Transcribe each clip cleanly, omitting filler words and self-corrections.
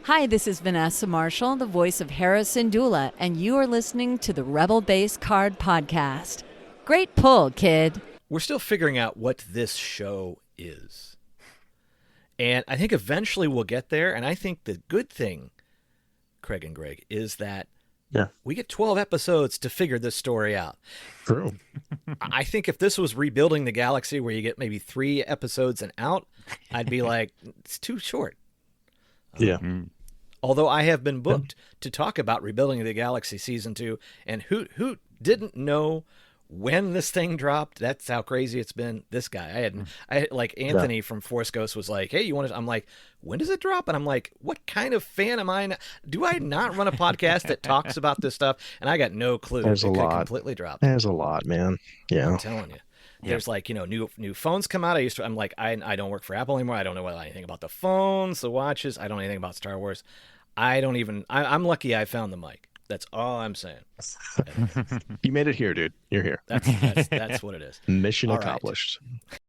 Hi, this is Vanessa Marshall, the voice of Hera Syndulla, and you are listening to the Rebel Base Card Podcast. Great pull, kid. We're still figuring out what this show is. And I think eventually we'll get there. And I think the good thing, Craig and Greg, is that we get 12 episodes to figure this story out. True. I think if this was Rebuilding the Galaxy where you get maybe 3 episodes and out, I'd be like, it's too short. Yeah. Although I have been booked to talk about Rebuilding the Galaxy Season 2, and who didn't know when this thing dropped? That's how crazy it's been. This guy. I had like Anthony from Force Ghost was like, hey, you want to, I'm like, when does it drop? And I'm like, what kind of fan am I? Do I not run a podcast that talks about this stuff? And I got no clue. There's a lot. Completely dropped. There's a lot, man. Yeah. I'm telling you. There's like, new phones come out. I'm like, I don't work for Apple anymore. I don't know anything about the phones, the watches. I don't know anything about Star Wars. I'm lucky I found the mic. That's all I'm saying. You made it here, dude. You're here. That's what it is. Mission All accomplished. Right.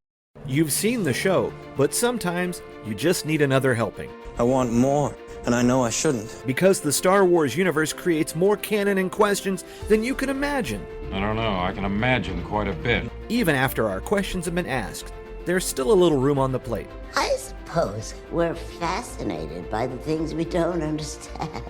You've seen the show, but sometimes you just need another helping. I want more, and I know I shouldn't. Because the Star Wars universe creates more canon and questions than you can imagine. I don't know. I can imagine quite a bit. Even after our questions have been asked, there's still a little room on the plate. I suppose we're fascinated by the things we don't understand.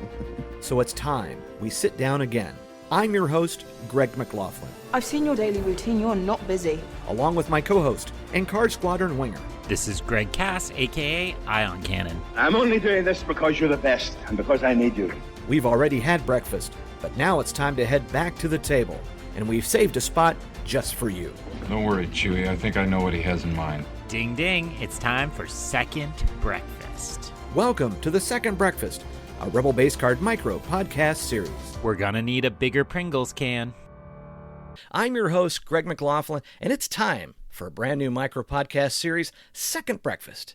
So it's time we sit down again. I'm your host, Greg McLaughlin. I've seen your daily routine. You're not busy. Along with my co-host and Card Squadron winger. This is Greg Cass, a.k.a. Ion Cannon. I'm only doing this because you're the best and because I need you. We've already had breakfast, but now it's time to head back to the table. And we've saved a spot just for you. Don't worry, Chewie. I think I know what he has in mind. Ding, ding. It's time for Second Breakfast. Welcome to the Second Breakfast, a Rebel Base Card Micro podcast series. We're gonna need a bigger Pringles can. I'm your host, Greg McLaughlin, and it's time for a brand new micro podcast series, Second Breakfast.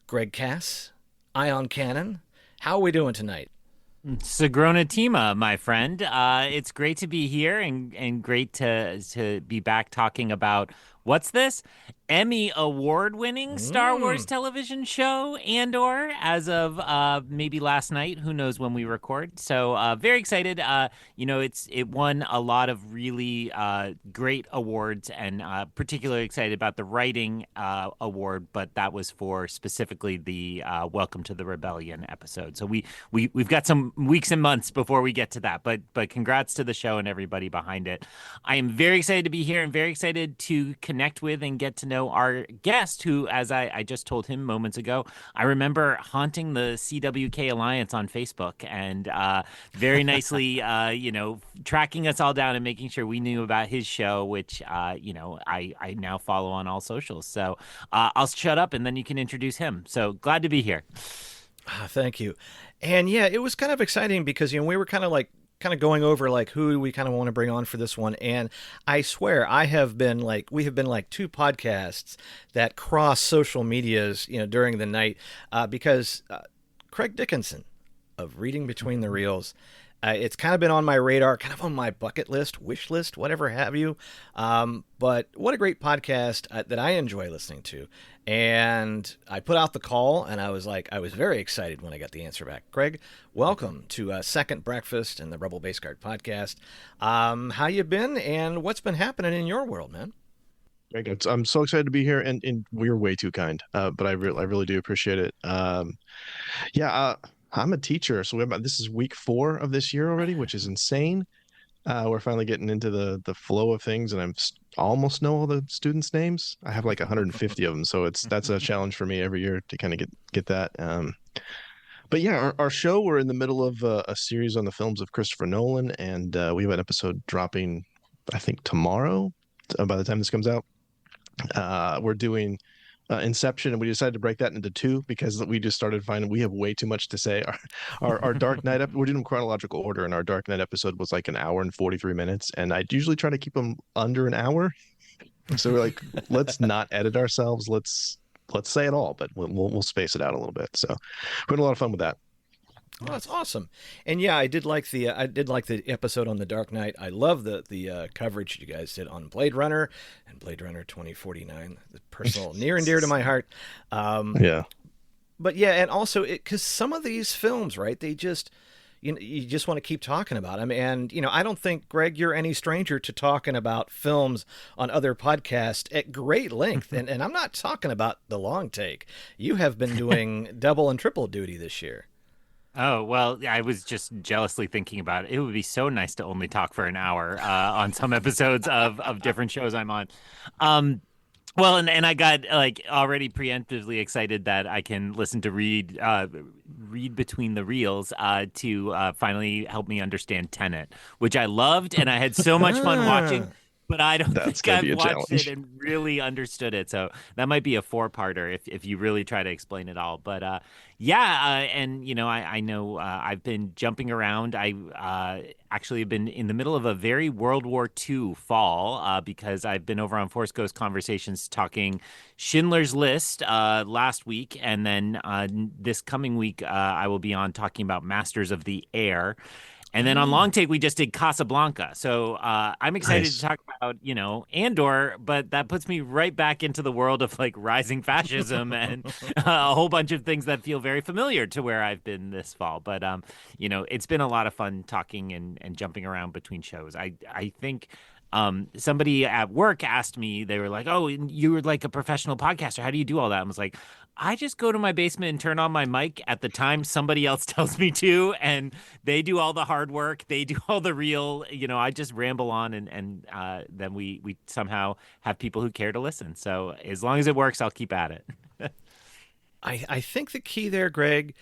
Greg Cass, Ion Cannon, how are we doing tonight? Sagrona Teema, my friend. It's great to be here and great to be back talking about, what's this? Emmy award-winning Star Wars television show, Andor, as of maybe last night. Who knows when we record? So very excited. It won a lot of really great awards, and particularly excited about the writing award. But that was for specifically the Welcome to the Rebellion episode. So we've got some weeks and months before we get to that. But congrats to the show and everybody behind it. I am very excited to be here and very excited to connect with and get to know our guest, who, as I just told him moments ago, I remember haunting the CWK Alliance on Facebook and very nicely, tracking us all down and making sure we knew about his show, which, I now follow on all socials. So I'll shut up and then you can introduce him. So glad to be here. Thank you. And yeah, it was kind of exciting because, we were kind of going over like who we kind of want to bring on for this one. And I swear we have been like 2 podcasts that cross social medias, during the night, because Craig Dickenson of Reading Between the Reels, it's kind of been on my radar, kind of on my bucket list, wish list, whatever have you. But what a great podcast that I enjoy listening to. And I put out the call, and I was very excited when I got the answer back. Craig, welcome to Second Breakfast and the Rebel Base Card Podcast. How you been, and what's been happening in your world, man? Greg, I'm so excited to be here, and we're way too kind, but I really do appreciate it. I'm a teacher, so this is week 4 of this year already, which is insane. We're finally getting into the flow of things, and I'm almost know all the students' names. I have like 150 of them, so that's a challenge for me every year to kind of get that. But yeah, our show, we're in the middle of a series on the films of Christopher Nolan, and we have an episode dropping, I think, tomorrow, by the time this comes out. We're doing Inception, and we decided to break that into 2 because we just started finding we have way too much to say. Our Dark Knight we're doing chronological order, and our Dark Knight episode was like an hour and 43 minutes, and I usually try to keep them under an hour. So we're like, let's not edit ourselves. Let's say it all, but we'll space it out a little bit. So we had a lot of fun with that. Oh, that's awesome. And yeah, I did like the episode on the Dark Knight. I love the coverage you guys did on Blade Runner and Blade Runner 2049. The personal near and dear to my heart. Yeah. But yeah, and also because some of these films, right? They just you just want to keep talking about them, and I don't think, Greg, you're any stranger to talking about films on other podcasts at great length, and I'm not talking about the long take. You have been doing double and triple duty this year. Oh, well, I was just jealously thinking about it. It would be so nice to only talk for an hour on some episodes of different shows I'm on. Well, and I got like already preemptively excited that I can listen to read between the reels to finally help me understand Tenet, which I loved, and I had so much fun watching. But I don't think I've watched it and really understood it. So that might be a 4-parter if you really try to explain it all. But and I know I've been jumping around. I actually have been in the middle of a very World War II fall because I've been over on Force Ghost Conversations talking Schindler's List last week. And then this coming week, I will be on talking about Masters of the Air. And then on Long Take, we just did Casablanca. So I'm excited to talk about, Andor, but that puts me right back into the world of like rising fascism and a whole bunch of things that feel very familiar to where I've been this fall. But, it's been a lot of fun talking and jumping around between shows. I think somebody at work asked me, they were like, "Oh, you were like a professional podcaster. How do you do all that?" I was like, I just go to my basement and turn on my mic at the time somebody else tells me to, and they do all the hard work. They do all the real, I just ramble on, and then we somehow have people who care to listen. So as long as it works, I'll keep at it. I think the key there, Greg,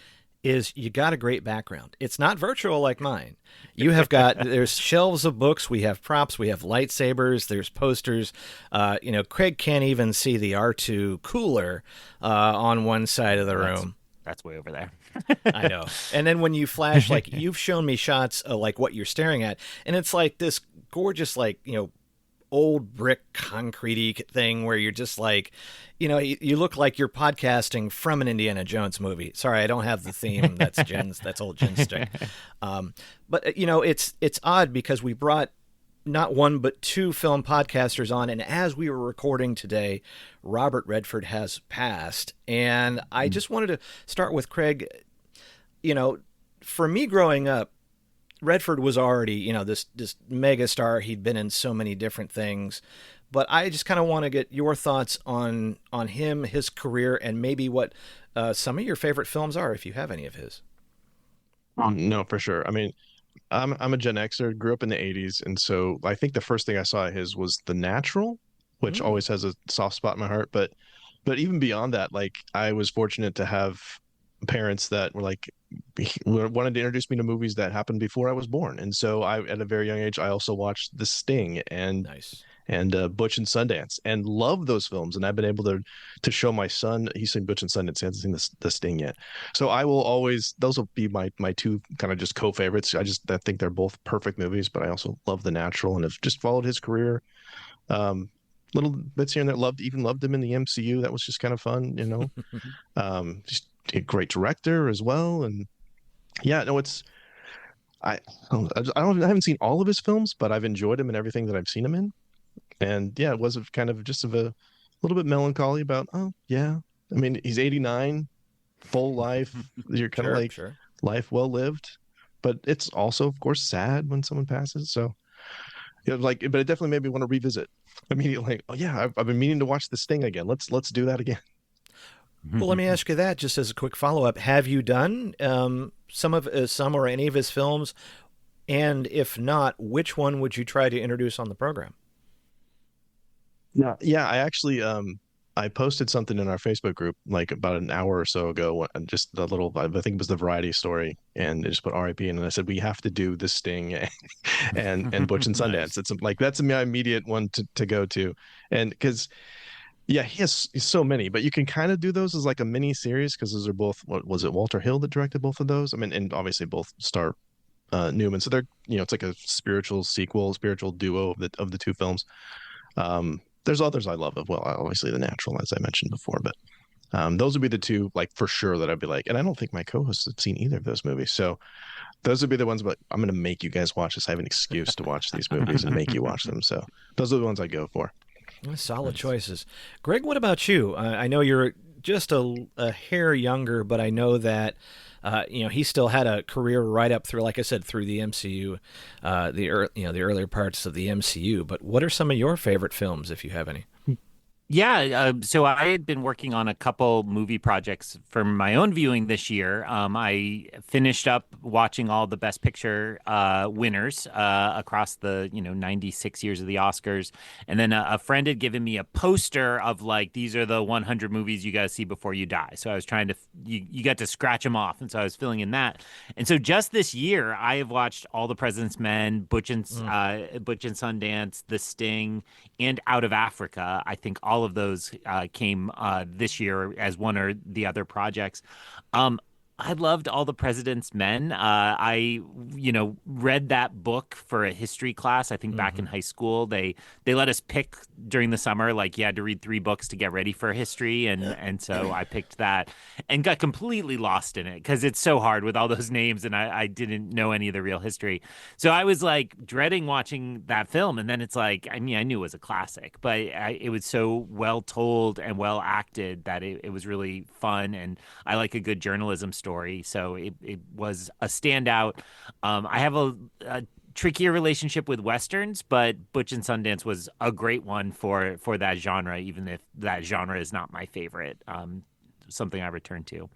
is you got a great background. It's not virtual like mine. You have there's shelves of books, we have props, we have lightsabers, there's posters. Craig can't even see the R2 cooler on one side of the room. That's way over there. I know. And then when you flash, like you've shown me shots of like what you're staring at, and it's like this gorgeous, like, old brick concrete thing where you're just like, you look like you're podcasting from an Indiana Jones movie. Sorry, I don't have the theme. That's old Jen's stick. But it's odd because we brought not one but 2 film podcasters on, and as we were recording today, Robert Redford has passed. And I just wanted to start with Craig. For me growing up, Redford was already, this mega star. He'd been in so many different things, but I just kind of want to get your thoughts on him, his career, and maybe what some of your favorite films are, if you have any of his. No, for sure. I mean, I'm a Gen Xer, grew up in the 80s, and so I think the first thing I saw of his was The Natural, which always has a soft spot in my heart. But even beyond that, like I was fortunate to have parents that were like wanted to introduce me to movies that happened before I was born, and so I, at a very young age, I also watched The Sting and Butch and Sundance, and love those films. And I've been able to show my son. He's seen Butch and Sundance. He hasn't seen the Sting yet. So I will always. Those will be my 2 kind of just co-favorites. I think they're both perfect movies. But I also love The Natural and have just followed his career. Little bits here and there. Loved him in the MCU. That was just kind of fun, just a great director as well. And yeah, no, it's. I haven't seen all of his films, but I've enjoyed him in everything that I've seen him in. And yeah, it was kind of just a little bit melancholy about, oh yeah, I mean, he's 89, full life. You're kind of life well lived, but it's also, of course, sad when someone passes. So but it definitely made me want to revisit immediately. Like, oh yeah, I've been meaning to watch The Sting again. Let's do that again. Well, let me ask you that just as a quick follow-up. Have you done some or any of his films? And if not, which one would you try to introduce on the program? Yeah, I actually I posted something in our Facebook group like about an hour or so ago, just a little, I think it was the Variety story, and I just put RIP in, and I said we have to do The Sting and Butch and Sundance. Nice. It's like that's my immediate one to go to, and because he's so many, but you can kind of do those as like a mini series because those are both. What was it? Walter Hill that directed both of those. I mean, and obviously both star Newman, so they're it's like a spiritual duo of the 2 films. There's others I love as well. Obviously, The Natural, as I mentioned before, but those would be the 2, like for sure, that I'd be like. And I don't think my co-hosts have seen either of those movies, so those would be the ones. But I'm going to make you guys watch this. I have an excuse to watch these movies and make you watch them. So those are the ones I go for. Solid choices, Greg. What about you? I know you're just a hair younger, but I know that he still had a career right up through, like I said, through the MCU, the earlier parts of the MCU. But what are some of your favorite films, if you have any? Yeah, so I had been working on a couple movie projects for my own viewing this year. I finished up watching all the Best Picture winners across the 96 years of the Oscars, and then a friend had given me a poster of like these are the 100 movies you got to see before you die. So I was trying to you got to scratch them off, and so I was filling in that. And so just this year, I have watched All the President's Men, Butch and Sundance, The Sting, and Out of Africa. I think all of those came this year as one or the other projects. I loved All the President's Men. I read that book for a history class. I think back in high school, they let us pick during the summer, like you had to read 3 books to get ready for history, and so I picked that and got completely lost in it because it's so hard with all those names, and I didn't know any of the real history. So I was like dreading watching that film, and then it's like, I mean, I knew it was a classic, but it was so well told and well acted that it was really fun, and I like a good journalism story. So it was a standout. I have a trickier relationship with Westerns, but Butch and Sundance was a great one for that genre, even if that genre is not my favorite. Something I return to.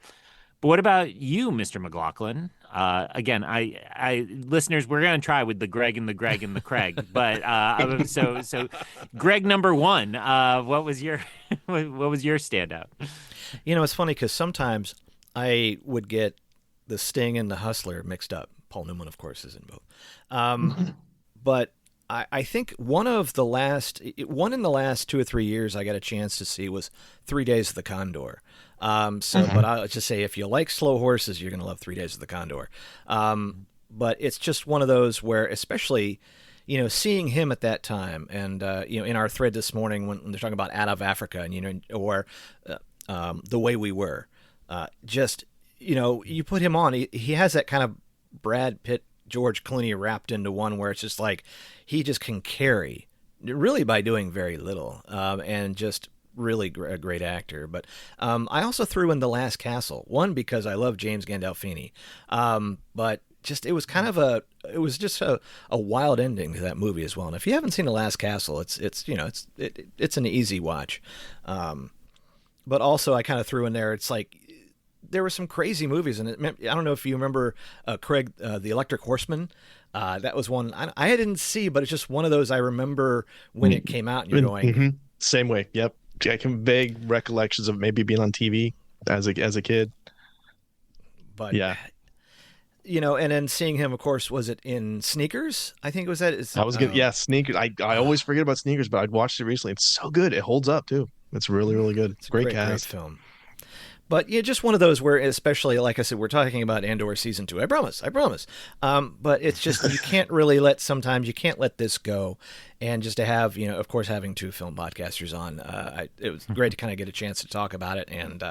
But what about you, Mr. McLaughlin? Again, I listeners, we're gonna try with the Greg and the Greg and the Craig. But so Greg number 1. What was your standout? It's funny because sometimes I would get The Sting and The Hustler mixed up. Paul Newman, of course, is in both. But I think one in the last 2 or 3 years I got a chance to see was 3 Days of the Condor. But I'll just say, if you like slow horses, you're going to love 3 Days of the Condor. But it's just one of those where, especially, seeing him at that time, and in our thread this morning when they're talking about Out of Africa, and or The Way We Were. You put him on, he has that kind of Brad Pitt, George Clooney wrapped into one where it's just like he just can carry really by doing very little, and just really a great actor. But I also threw in The Last Castle, one because I love James Gandolfini, but just it was just a wild ending to that movie as well. And if you haven't seen The Last Castle, it's an easy watch. But also I kind of threw in there, it's like there were some crazy movies, and I don't know if you remember, Craig, The Electric Horseman. That was one I didn't see, but it's just one of those I remember when it came out, and you're going, same way. Yep, I can vague recollections of maybe being on TV as a kid. But yeah, and then seeing him, of course, was it in Sneakers? I think it was that. That was good. Yeah, Sneakers. I always forget about Sneakers, but I'd watched it recently. It's so good. It holds up too. It's really, really good. It's a great cast. Great film. But yeah, just one of those where, especially, like I said, we're talking about Andor season 2. I promise. But it's just, you can't let this go. And just to have, of course, having 2 film podcasters on, it was great to kind of get a chance to talk about it. And,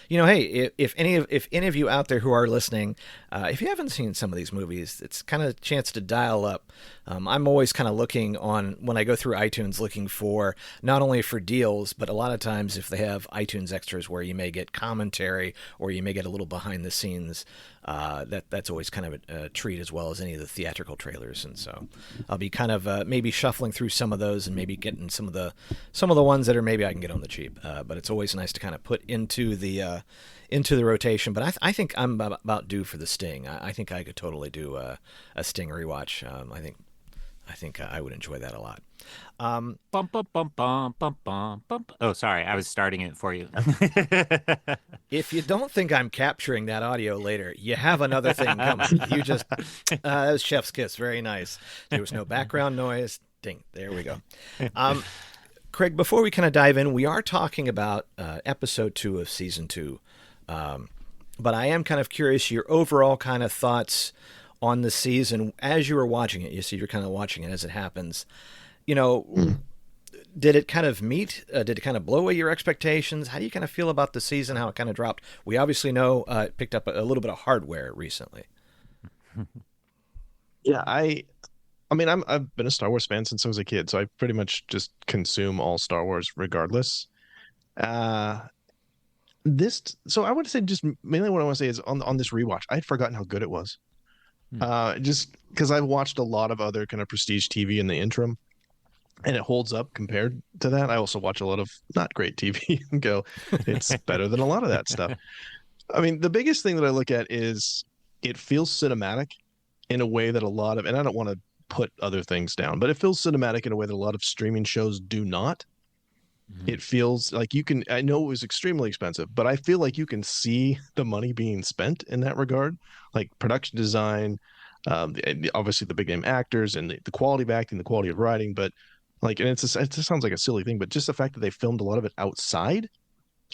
hey, if any of you out there who are listening, if you haven't seen some of these movies, it's kind of a chance to dial up. I'm always kind of looking when I go through iTunes, looking for not only for deals, but a lot of times if they have iTunes extras where you may get commentary or you may get a little behind the scenes, that's always kind of a treat, as well as any of the theatrical trailers. And so I'll be kind of maybe shuffling through some of those and maybe getting some of the ones that are maybe I can get on the cheap. But it's always nice to kind of put into the rotation. But I think I'm about due for the Sting. I think I could totally do a Sting rewatch. I think I would enjoy that a lot. Bum, bum, bum, bum, bum, bum, bum. Oh, sorry. I was starting it for you. If you don't think I'm capturing that audio later, you have another thing coming. You just, that was chef's kiss. Very nice. There was no background noise. Ding. There we go. Craig, before we kind of dive in, we are talking about episode 2 of season 2. But I am kind of curious your overall kind of thoughts on the season as you were watching it. You see, you're kind of watching it as it happens. Did it kind of meet? Did it kind of blow away your expectations? How do you kind of feel about the season? How it kind of dropped? We obviously know it picked up a little bit of hardware recently. Yeah, I mean, I've been a Star Wars fan since I was a kid, so I pretty much just consume all Star Wars regardless. So I would say just mainly what I want to say is on this rewatch, I had forgotten how good it was. Just because I've watched a lot of other kind of prestige TV in the interim, and it holds up compared to that. I also watch a lot of not great TV and go, it's better than a lot of that stuff. I mean, the biggest thing that I look at is it feels cinematic in a way that a lot of, and I don't want to put other things down, but it feels cinematic in a way that a lot of streaming shows do not. It feels like you can, I know it was extremely expensive, but I feel like you can see the money being spent in that regard, like production design, obviously the big name actors and the quality of acting, the quality of writing, but like, and it just sounds like a silly thing, but just the fact that they filmed a lot of it outside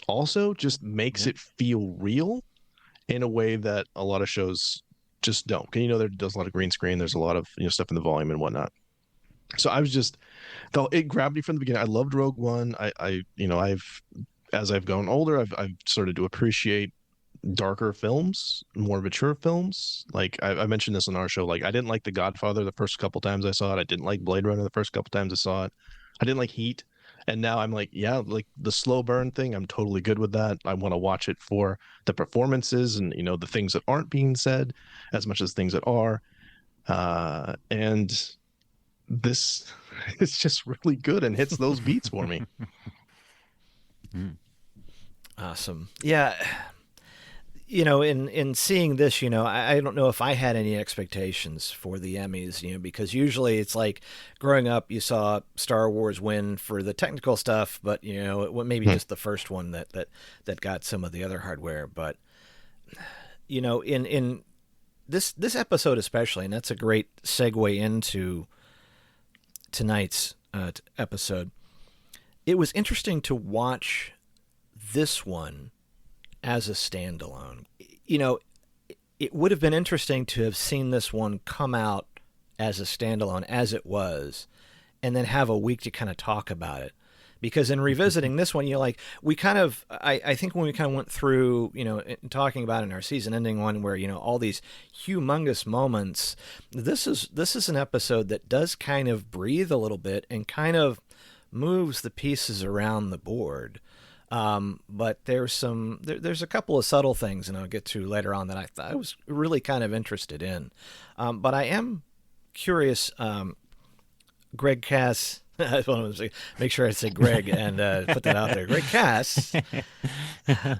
also just makes it feel real in a way that a lot of shows just don't. There does a lot of green screen. There's a lot of, stuff in the volume and whatnot. So I was just, though it grabbed me from the beginning. I loved Rogue One. As I've grown older, I've started to appreciate darker films, more mature films. Like I mentioned this on our show. Like I didn't like The Godfather the first couple times I saw it. I didn't like Blade Runner the first couple times I saw it. I didn't like Heat. And now I'm like, yeah, like the slow burn thing, I'm totally good with that. I want to watch it for the performances and, the things that aren't being said as much as things that are. And this is just really good and hits those beats for me. Awesome. Yeah. In seeing this, I don't know if I had any expectations for the Emmys, because usually it's like growing up, you saw Star Wars win for the technical stuff, but, maybe just the first one that got some of the other hardware. But, in this episode especially, and that's a great segue into tonight's episode, it was interesting to watch this one as a standalone. It would have been interesting to have seen this one come out as a standalone as it was, and then have a week to kind of talk about it. Because in revisiting this one, we kind of, I think when we kind of went through, talking about in our season ending one where, all these humongous moments, this is an episode that does kind of breathe a little bit and kind of moves the pieces around the board. But there's a couple of subtle things, and I'll get to later on, that I was really kind of interested in. But I am curious, Greg Cass, I want to make sure I say Greg and put that out there. Greg Cass,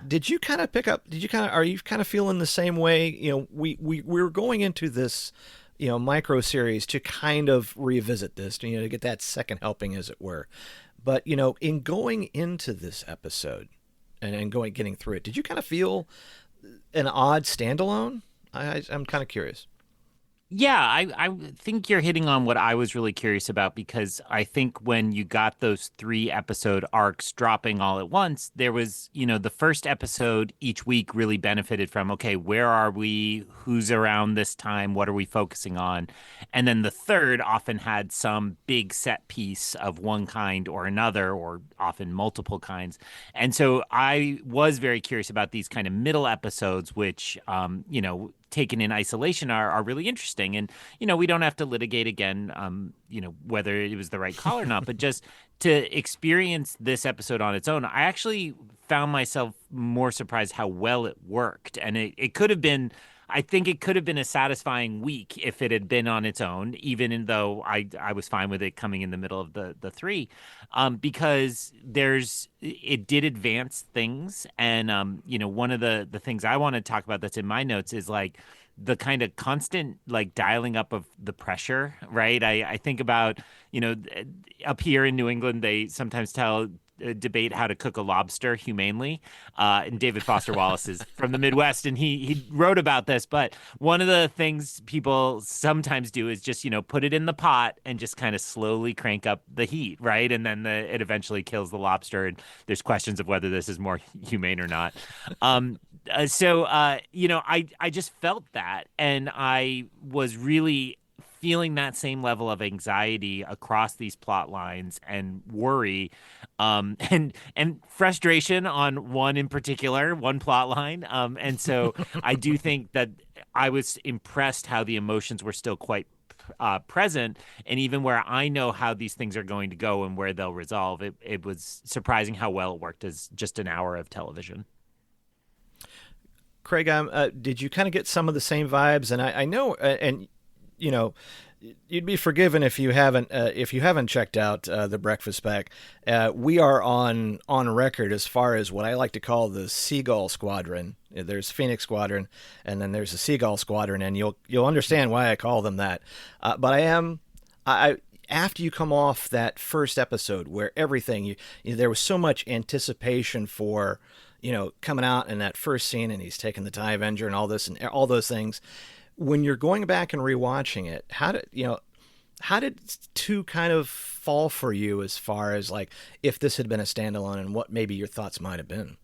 did you kind of are you kind of feeling the same way? We were going into this, micro series to kind of revisit this, to get that second helping, as it were. But, in going into this episode and getting through it, did you kind of feel an odd standalone? I'm kind of curious. Yeah, I think you're hitting on what I was really curious about, because I think when you got those 3 episode arcs dropping all at once, there was, the first episode each week really benefited from, okay, where are we? Who's around this time? What are we focusing on? And then the third often had some big set piece of one kind or another, or often multiple kinds. And so I was very curious about these kind of middle episodes, which, taken in isolation are really interesting. And, we don't have to litigate again, whether it was the right call or not, but just to experience this episode on its own, I actually found myself more surprised how well it worked. And it could have been, I think it could have been a satisfying week if it had been on its own, even though I was fine with it coming in the middle of the 3, because it did advance things. And, one of the things I want to talk about that's in my notes is like the kind of constant like dialing up of the pressure, right? I think about, up here in New England, they sometimes debate how to cook a lobster humanely. And David Foster Wallace is from the Midwest, and he wrote about this. But one of the things people sometimes do is just, put it in the pot and just kind of slowly crank up the heat, right? And then it eventually kills the lobster. And there's questions of whether this is more humane or not. So I just felt that, and I was really feeling that same level of anxiety across these plot lines and worry, and frustration on one plot line. And so I do think that I was impressed how the emotions were still quite present, and even where I know how these things are going to go and where they'll resolve, it was surprising how well it worked as just an hour of television. Craig, did you kind of get some of the same vibes? And I know, and you know, you'd be forgiven if you haven't checked out the Breakfast Pack. We are on record as far as what I like to call the Seagull Squadron. There's Phoenix Squadron, and then there's the Seagull Squadron, and you'll understand why I call them that. But I after you come off that first episode where everything there was so much anticipation for, coming out in that first scene, and he's taking the TIE Avenger and all this and all those things. When you're going back and rewatching it, how did 2 kind of fall for you as far as like if this had been a standalone, and what maybe your thoughts might have been?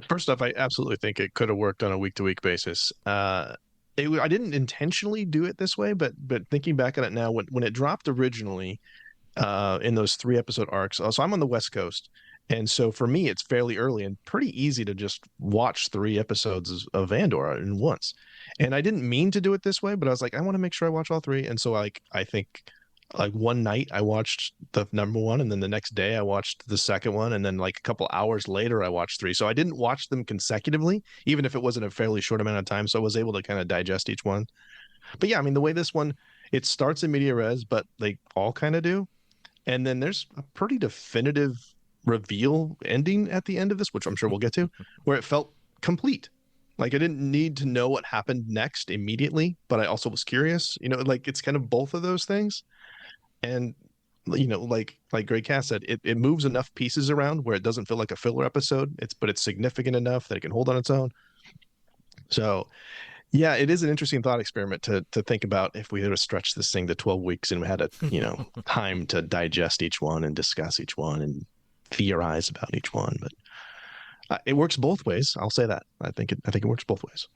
First off, I absolutely think it could have worked on a week-to-week basis. I didn't intentionally do it this way, but thinking back on it now, when it dropped originally in those 3-episode arcs, so I'm on the West Coast. And so for me, it's fairly early and pretty easy to just watch 3 episodes of Andor in once. And I didn't mean to do it this way, but I was like, I want to make sure I watch all 3. And so I think like one night I watched the number 1, and then the next day I watched the second one, and then like a couple hours later I watched 3. So I didn't watch them consecutively, even if it wasn't a fairly short amount of time. So I was able to kind of digest each one. But yeah, I mean, the way this one, it starts in media res, but they all kind of do. And then there's a pretty definitive reveal ending at the end of this, which I'm sure we'll get to, where it felt complete. Like I didn't need to know what happened next immediately, but I also was curious, like it's kind of both of those things. And like Greg Cass said, it moves enough pieces around where it doesn't feel like a filler episode. But it's significant enough that it can hold on its own. So yeah, it is an interesting thought experiment to think about if we had to stretch this thing to 12 weeks and we had a time to digest each one and discuss each one and theorize about each one. But it works both ways. I'll say that. I think it works both ways.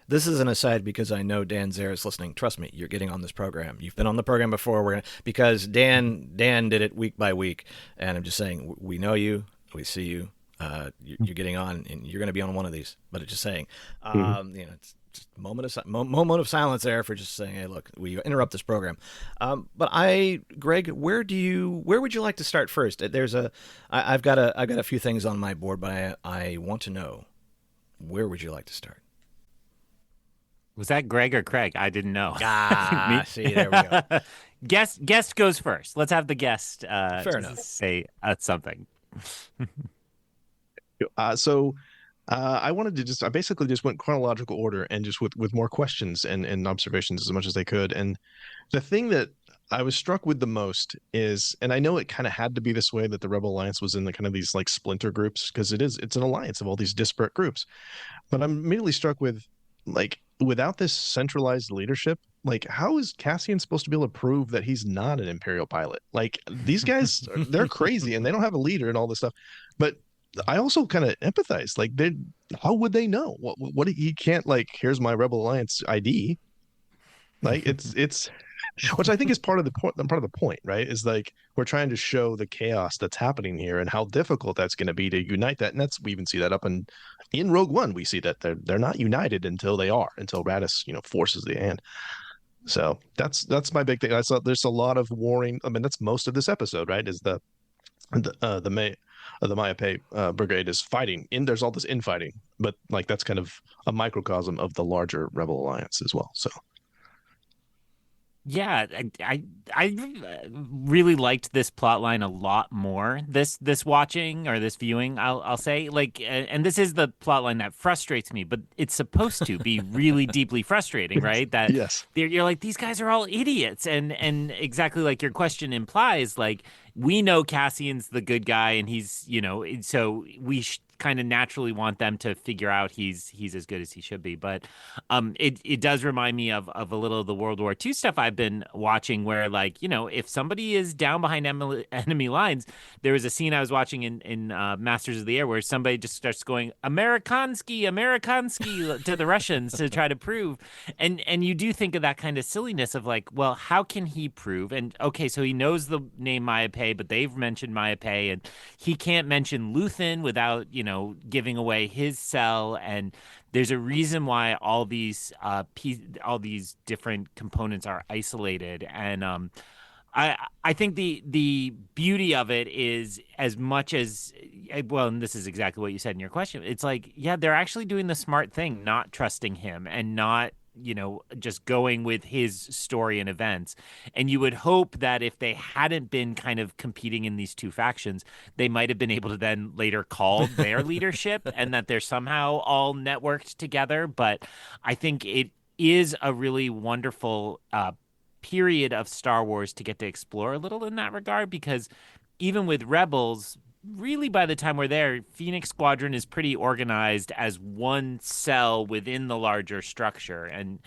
This is an aside because I know Dan Zare is listening. Trust me, you're getting on this program. You've been on the program before. Because Dan did it week by week, and I'm just saying, we know you, we see you. You're getting on, and you're going to be on one of these. But it's just saying, it's just a moment of silence there for just saying, hey, look, we interrupt this program. Greg, where would you like to start first? I've got a few things on my board, but I want to know, where would you like to start? Was that Greg or Craig? I didn't know. See, there we go. Guest goes first. Let's have the guest Fair enough. Say something. I wanted to I basically just went chronological order and just with more questions and observations as much as I could. And the thing that I was struck with the most is, and I know it kind of had to be this way, that the Rebel Alliance was in the kind of these like splinter groups, because it's an alliance of all these disparate groups. But I'm immediately struck with, like, without this centralized leadership, like, how is Cassian supposed to be able to prove that he's not an Imperial pilot? Like, these guys, they're crazy and they don't have a leader and all this stuff. But I also kind of empathize. Like, how would they know? What he can't, like, here's my Rebel Alliance ID. Like, it's which I think is part of the point, right? Is like, we're trying to show the chaos that's happening here and how difficult that's going to be to unite that. And we even see that up in Rogue One. We see that they're not united until Raddus, forces the hand. So that's my big thing. I saw there's a lot of warring. I mean, that's most of this episode, right? Is the Mayape brigade is fighting. There's all this infighting, but like that's kind of a microcosm of the larger Rebel Alliance as well. So. Yeah, I really liked this plot line a lot more this watching or this viewing. I'll say, like, and this is the plot line that frustrates me, but it's supposed to be really deeply frustrating, right? That yes, you're like, these guys are all idiots, and exactly like your question implies, like, we know Cassian's the good guy, and he's, so we kind of naturally want them to figure out he's as good as he should be. But it does remind me of a little of the World War II stuff I've been watching, where, like, if somebody is down behind enemy lines, there was a scene I was watching in Masters of the Air where somebody just starts going Amerikansky to the Russians to try to prove, and you do think of that kind of silliness of, like, well, how can he prove? And okay, so he knows the name Mayape, but they've mentioned Mayape, and he can't mention Luthen without giving away his cell. And there's a reason why all these different components are isolated. And I think the beauty of it is, as much as, well, and this is exactly what you said in your question. It's like, yeah, they're actually doing the smart thing, not trusting him and not, just going with his story and events. And you would hope that if they hadn't been kind of competing in these two factions, they might have been able to then later call their leadership and that they're somehow all networked together. But I think it is a really wonderful period of Star Wars to get to explore a little in that regard, because even with Rebels, really by the time we're there, Phoenix Squadron is pretty organized as one cell within the larger structure. And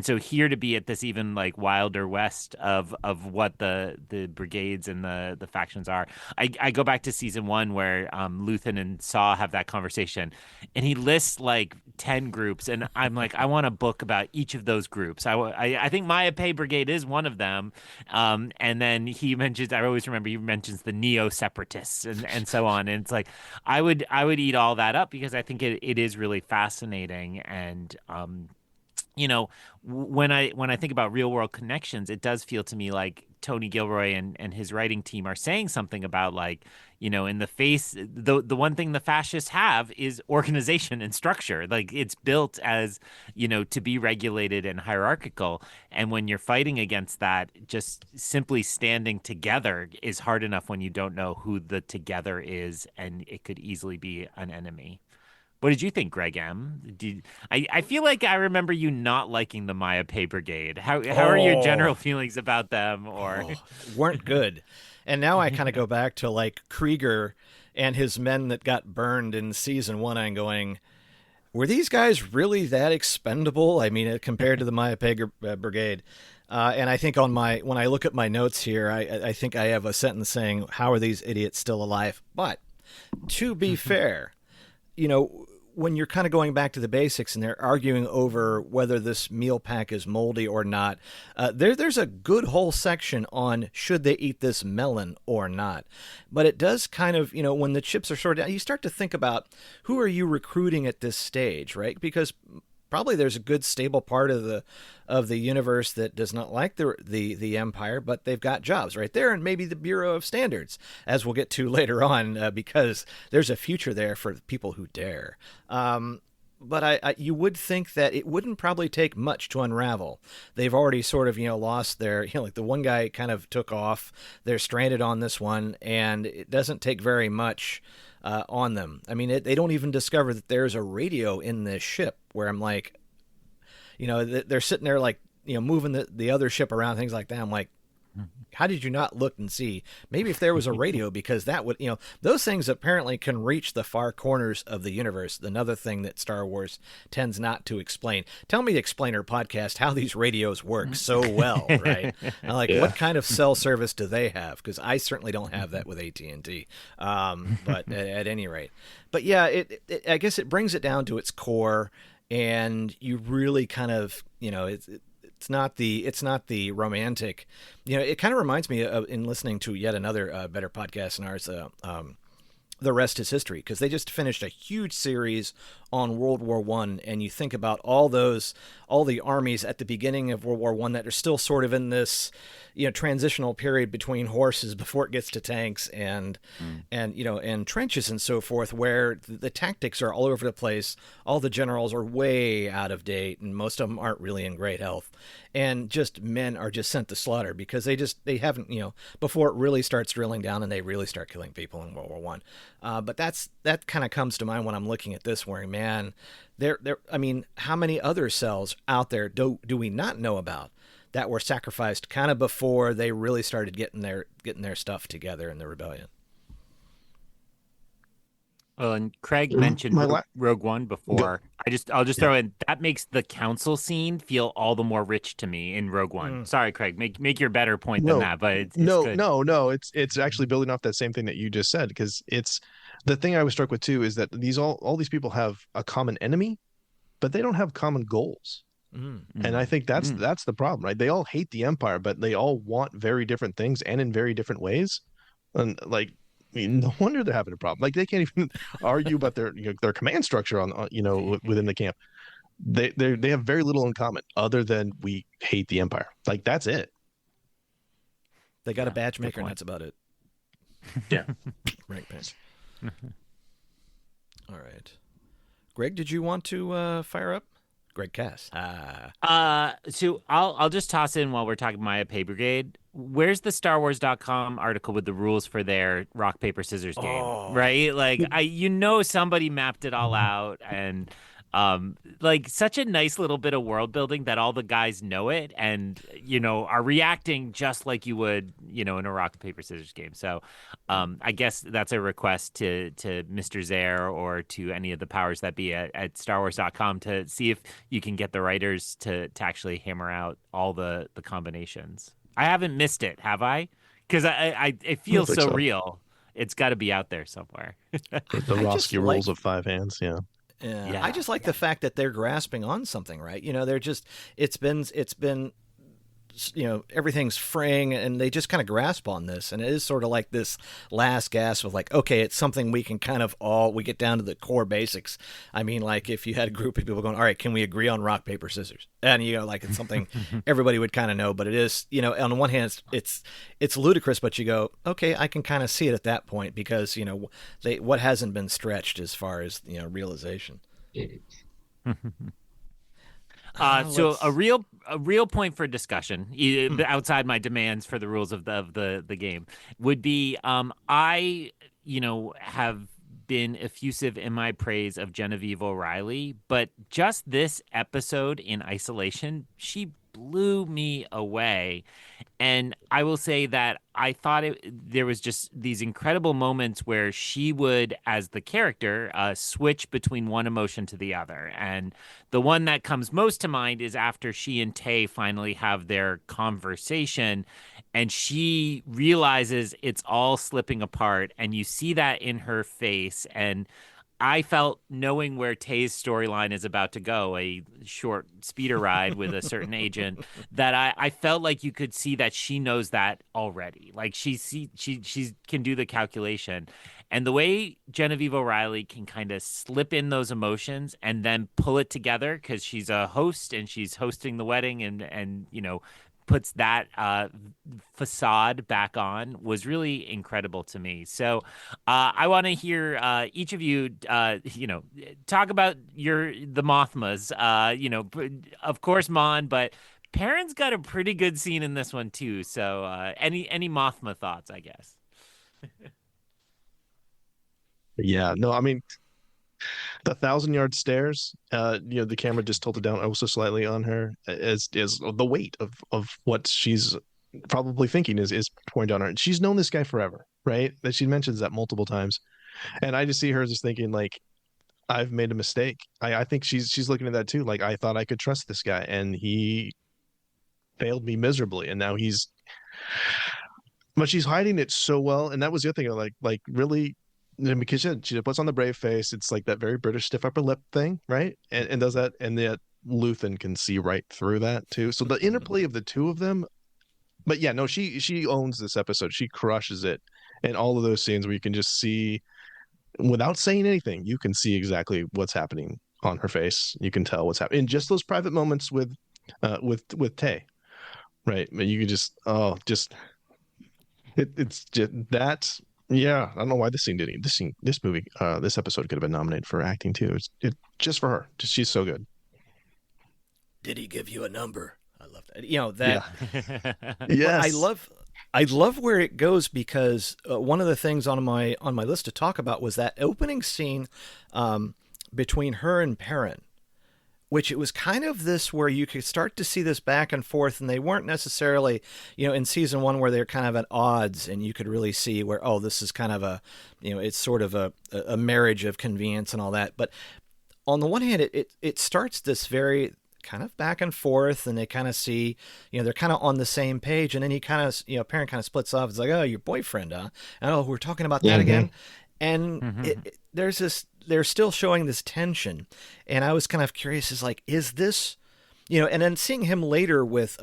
so here to be at this even like wilder west of what the brigades and the factions are. I go back to season 1 where Luthen and Saw have that conversation, and he lists like 10 groups, and I'm like, I want a book about each of those groups. I think Maya Pei Brigade is one of them. And then he mentions, I always remember he mentions the Neo-Separatists and so on. And it's like, I would eat all that up, because I think it is really fascinating. And when I think about real world connections, it does feel to me like Tony Gilroy and his writing team are saying something about, like, in the face, the one thing the fascists have is organization and structure. Like, it's built as, to be regulated and hierarchical. And when you're fighting against that, just simply standing together is hard enough when you don't know who the together is, and it could easily be an enemy. What did you think, Greg M? I feel like I remember you not liking the Maya Pei Brigade. How are your general feelings about them? Or weren't good. And now I kind of go back to like Krieger and his men that got burned in season 1. I'm going, were these guys really that expendable? I mean, compared to the Maya Pei Brigade. And I think when I look at my notes here, I think I have a sentence saying, how are these idiots still alive? But to be fair, when you're kind of going back to the basics and they're arguing over whether this meal pack is moldy or not, there's a good whole section on should they eat this melon or not. But it does kind of, when the chips are sorted out, you start to think about who are you recruiting at this stage, right? Because probably there's a good stable part of the universe that does not like the Empire, but they've got jobs right there, and maybe the Bureau of Standards, as we'll get to later on, because there's a future there for people who dare. But you would think that it wouldn't probably take much to unravel. They've already sort of lost their like the one guy kind of took off. They're stranded on this one, and it doesn't take very much on them. I mean, they don't even discover that there's a radio in this ship, where I'm like, they're sitting there like, moving the other ship around, things like that. I'm like, how did you not look and see? Maybe if there was a radio, because that would, those things apparently can reach the far corners of the universe. Another thing that Star Wars tends not to explain. Tell me, Explainer Podcast, how these radios work so well, right? Like, what kind of cell service do they have? Because I certainly don't have that with AT&T. But at any rate, but yeah, I guess it brings it down to its core, and you really kind of, it's not the romantic, it kind of reminds me of, in listening to yet another better podcast in ours, The Rest is History, because they just finished a huge series on World War I, and you think about all the armies at the beginning of World War I that are still sort of in this, transitional period between horses before it gets to tanks and trenches and so forth, where the tactics are all over the place. All the generals are way out of date, and most of them aren't really in great health, and just men are just sent to slaughter because they haven't, before it really starts drilling down and they really start killing people in World War I. But that kind of comes to mind when I'm looking at this, where, man, I mean, how many other cells out there do we not know about that were sacrificed kind of before they really started getting their stuff together in the rebellion? Well, and Craig mentioned Rogue One before. I'll just throw in, that makes the council scene feel all the more rich to me in Rogue One. Sorry, Craig, make your better point than that, but it's good. No, it's actually building off that same thing that you just said, because it's the thing I was struck with too, is that all these people have a common enemy, but they don't have common goals. And I think that's the problem, right? They all hate the Empire, but they all want very different things and in very different ways. And like, I mean, no wonder they're having a problem. Like, they can't even argue about their command structure on within the camp. They have very little in common other than we hate the Empire. Like, that's it. They got a Yeah, badge good maker, and point. that's about it. Yeah. Right, pants. All right. Greg, did you want to fire up? Greg Cass. So I'll just toss in while we're talking Maya Pay Brigade. Where's the StarWars.com article with the rules for their rock paper scissors game? Right? Like somebody mapped it all out, and like such a nice little bit of world building that all the guys know it and are reacting just like you would in a rock paper scissors game. So I guess that's a request to Mr. Zare or to any of the powers that be at StarWars.com to see if you can get the writers to actually hammer out all the combinations. I haven't missed it, have I? Because it feels think so so. real. It's got to be out there somewhere. The I just Roski rules of 5 hands. Yeah. Yeah, I just like the fact that they're grasping on something, right? They're just it's been everything's fraying, and they just kind of grasp on this, and it is sort of like this last gasp of like, okay, it's something we can kind of we get down to the core basics. I mean, like if you had a group of people going, all right, can we agree on rock paper scissors? And like it's something everybody would kind of know, but it is on the one hand it's ludicrous, but you go, okay, I can kind of see it at that point because what hasn't been stretched as far as realization. So a real point for discussion outside my demands for the rules of the game would be I have been effusive in my praise of Genevieve O'Reilly, but just this episode in isolation, she blew me away. And I will say that I thought there was just these incredible moments where she would, as the character, switch between one emotion to the other. And the one that comes most to mind is after she and Tay finally have their conversation and she realizes it's all slipping apart. And you see that in her face. And I felt, knowing where Tay's storyline is about to go, a short speeder ride with a certain agent, that I felt like you could see that she knows that already. Like she can do the calculation. And the way Genevieve O'Reilly can kind of slip in those emotions and then pull it together, because she's a host and she's hosting the wedding and puts that facade back on, was really incredible to me. So I want to hear each of you, talk about the Mothmas. Of course, Mon, but Perrin's got a pretty good scene in this one too. So any Mothma thoughts, I guess? Yeah. No, I mean, the 1,000-yard stairs, the camera just tilted down also slightly on her as the weight of what she's probably thinking is pouring down on her. She's known this guy forever, right? That she mentions that multiple times. And I just see her just thinking like, I've made a mistake. I think she's looking at that too. Like, I thought I could trust this guy and he failed me miserably. And now but she's hiding it so well. And that was the other thing, like really, because she puts on the brave face. It's like that very British stiff upper lip thing, right? And does that, and yet Luthen can see right through that too. So the interplay of the two of them. But yeah, no, she owns this episode. She crushes it. And all of those scenes where you can just see, without saying anything, you can see exactly what's happening on her face. You can tell what's happening in just those private moments with Tay, right? But you can it's just that. Yeah, I don't know why this episode could have been nominated for acting too. It's just for her. She's so good. Did he give you a number? I love that. That. Yeah. Yes. I love where it goes, because one of the things on my list to talk about was that opening scene between her and Perrin, which it was kind of this where you could start to see this back and forth, and they weren't necessarily, in season 1 where they're kind of at odds, and you could really see where, this is kind of a, it's sort of a marriage of convenience and all that. But on the one hand, it starts this very kind of back and forth, and they kind of see, they're kind of on the same page, and then he kind of, Perrin kind of splits off. It's like, oh, your boyfriend, huh? And, oh, we're talking about that again. And there's this, they're still showing this tension. And I was kind of curious, is this, and then seeing him later with,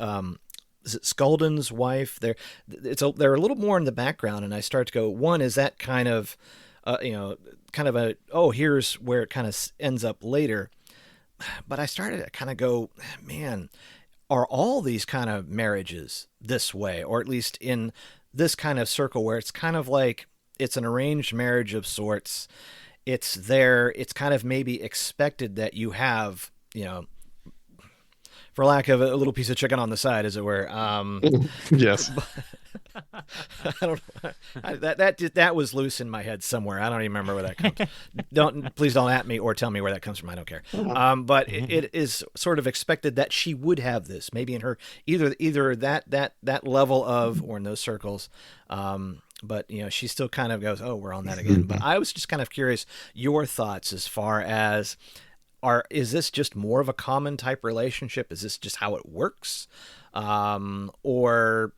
is it Skulden's wife? They're a little more in the background. And I start to go, one, is that kind of, here's where it kind of ends up later. But I started to kind of go, man, are all these kind of marriages this way, or at least in this kind of circle where it's kind of like it's an arranged marriage of sorts. It's there. It's kind of maybe expected that you have, for lack of a little piece of chicken on the side, as it were. Yes. I don't know. That was loose in my head somewhere. I don't even remember where that comes. Please don't at me or tell me where that comes from. I don't care. But it is sort of expected that she would have this, maybe in her either that level of, or in those circles. But she still kind of goes, "Oh, we're on that again." But I was just kind of curious your thoughts as far as, is this just more of a common type relationship? Is this just how it works? Or,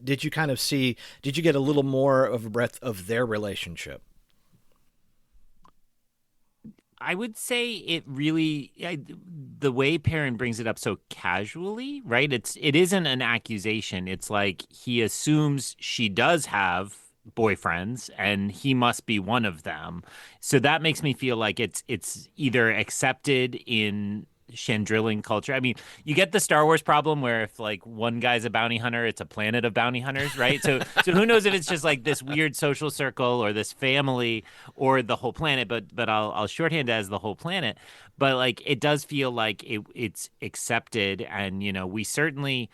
did you get a little more of a breadth of their relationship? I would say it really, the way Perrin brings it up so casually, right? It isn't an accusation. It's like he assumes she does have boyfriends and he must be one of them. So that makes me feel like it's either accepted in Chandrillan culture. I mean, you get the Star Wars problem where if like one guy's a bounty hunter, it's a planet of bounty hunters, right? So who knows if it's just like this weird social circle or this family or the whole planet, but I'll shorthand it as the whole planet. But like it does feel like it's accepted, and we certainly,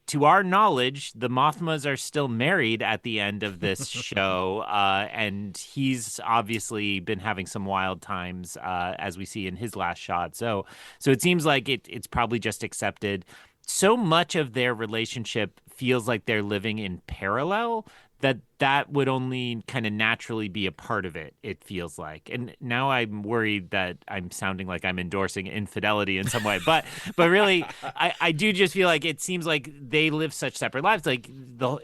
to our knowledge, the Mothmas are still married at the end of this show, and he's obviously been having some wild times, as we see in his last shot. So it seems like it's probably just accepted. So much of their relationship feels like they're living in parallel that would only kind of naturally be a part of it, it feels like. And now I'm worried that I'm sounding like I'm endorsing infidelity in some way. But really, I do just feel like it seems like they live such separate lives. Like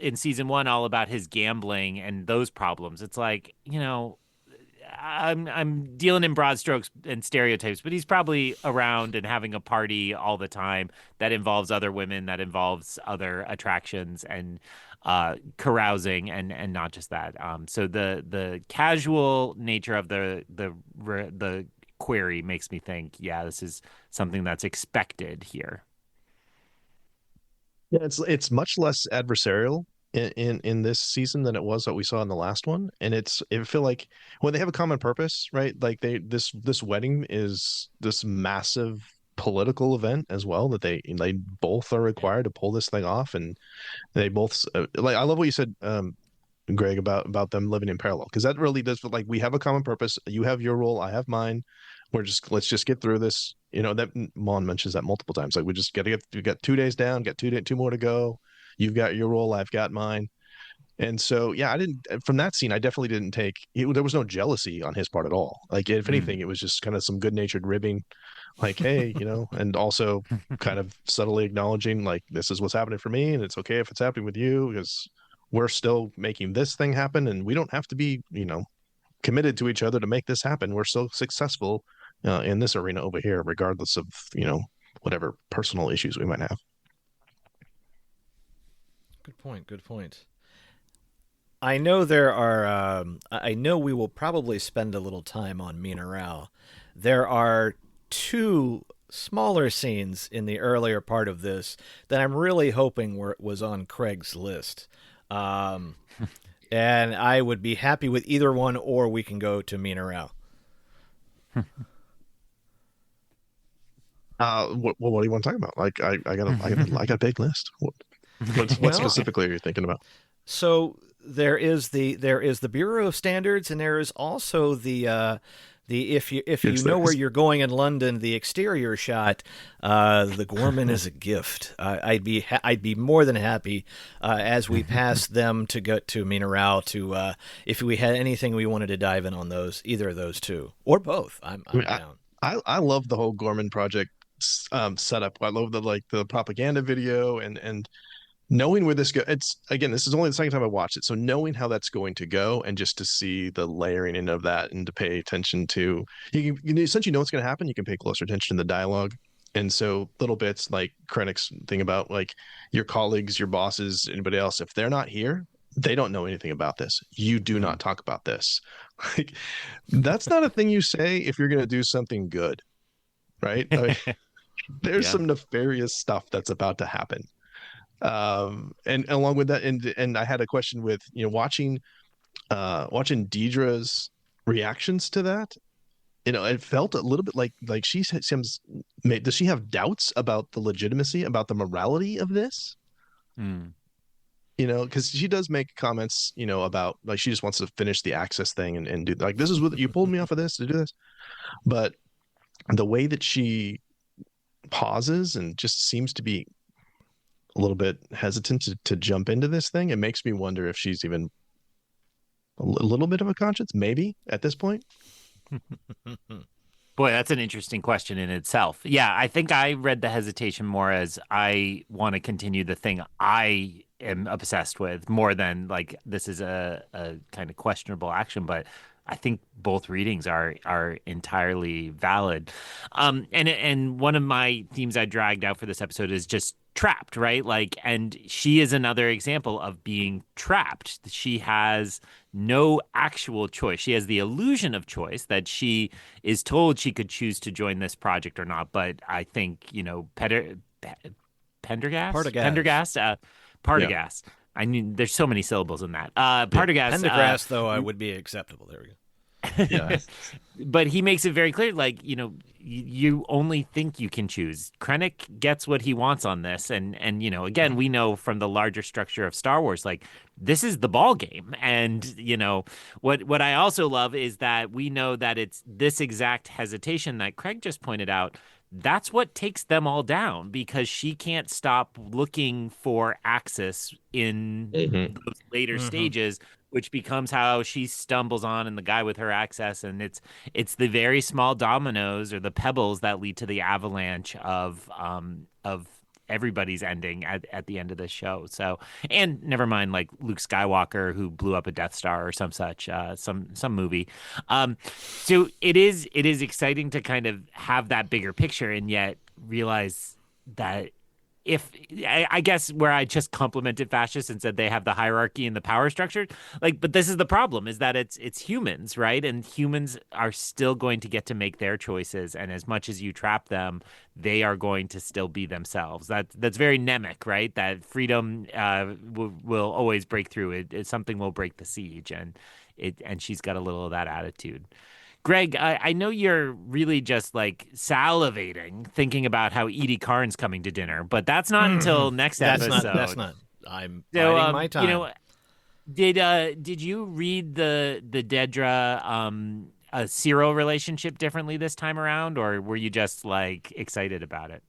in season 1, all about his gambling and those problems. It's like, I'm dealing in broad strokes and stereotypes, but he's probably around and having a party all the time that involves other women, that involves other attractions and carousing, and not just that. So the casual nature of the query makes me think, yeah, this is something that's expected here. Yeah, it's much less adversarial in this season than it was what we saw in the last one, and it feel like when they have a common purpose, right? Like this wedding is this massive political event as well, that they both are required to pull this thing off, and they both like, I love what you said, Greg, about them living in parallel, because that really does feel like we have a common purpose. You have your role, I have mine. Let's just get through this. That Mon mentions that multiple times. Like, we got 2 days down, got two more to go. You've got your role, I've got mine. And so, yeah, from that scene, I definitely didn't there was no jealousy on his part at all. Like, if anything, it was just kind of some good natured ribbing, like, hey, and also kind of subtly acknowledging, like, this is what's happening for me, and it's okay if it's happening with you, because we're still making this thing happen, and we don't have to be, committed to each other to make this happen. We're so successful in this arena over here, regardless of, whatever personal issues we might have. Good point. I know there are. I know we will probably spend a little time on Mina Rao. There are 2 smaller scenes in the earlier part of this that I'm really hoping was on Craig's list, and I would be happy with either one, or we can go to Mina Rao. What do you want to talk about? Like, I got a big list. What specifically are you thinking about? So there is the Bureau of Standards, and there is also the if you know where you're going in London, the exterior shot, the Gorman is a gift. I'd be more than happy as we pass them to go to Mina Rao to if we had anything we wanted to dive in on either of those 2 or both. I'm down. I love the whole Gorman project setup. I love the propaganda video and knowing where this goes. This is only the second time I watched it, so knowing how that's going to go, and just to see the layering in of that, and to pay attention to, you essentially know what's going to happen. You can pay closer attention to the dialogue, and so little bits like Krennic's thing about, like, your colleagues, your bosses, anybody else, if they're not here, they don't know anything about this. You do not talk about this. Like, that's not a thing you say if you're going to do something good, right? I mean, There's Yeah. some nefarious stuff that's about to happen. And along with that, and I had a question with, watching Deidre's reactions to that. It felt a little bit like she seems. Does she have doubts about the legitimacy, about the morality of this? Mm. Because she does make comments, about like she just wants to finish the access thing and do like, this is what you pulled me off of this to do this. But the way that she pauses and just seems to be a little bit hesitant to jump into this thing, it makes me wonder if she's even a little bit of a conscience, maybe at this point. Boy, that's an interesting question in itself. Yeah, I think I read the hesitation more as I want to continue the thing I am obsessed with more than like this is a kind of questionable action, but I think both readings are entirely valid. And one of my themes I dragged out for this episode is just trapped, right? Like, and she is another example of being trapped. She has no actual choice. She has the illusion of choice that she is told she could choose to join this project or not. But I think, Pendergast? Partagast. Yeah. I mean, there's so many syllables in that. Partagast. Pendergast, though, I would be acceptable. There we go. Yeah. But he makes it very clear, like, you only think you can choose. Krennic gets what he wants on this. And again, we know from the larger structure of Star Wars, like, this is the ball game. And, what I also love is that we know that it's this exact hesitation that Craig just pointed out. That's what takes them all down, because she can't stop looking for Axis in those later stages, which becomes how she stumbles on and the guy with her access. And it's the very small dominoes or the pebbles that lead to the avalanche of everybody's ending at the end of this show. So, and never mind like Luke Skywalker who blew up a Death Star or some such, some movie. So it is exciting to kind of have that bigger picture and yet realize that if I guess where I just complimented fascists and said they have the hierarchy and the power structure, like, but this is the problem, is that it's humans, right? And humans are still going to get to make their choices. And as much as you trap them, they are going to still be themselves. That's very Nemec, right? That freedom will always break through. Something will break the siege, and she's got a little of that attitude. Greg, I know you're really just like salivating thinking about how Edie Karn's coming to dinner, but that's not until next episode. That's not. I'm biding my time. Did you read the Dedra Cyril relationship differently this time around, or were you just like excited about it?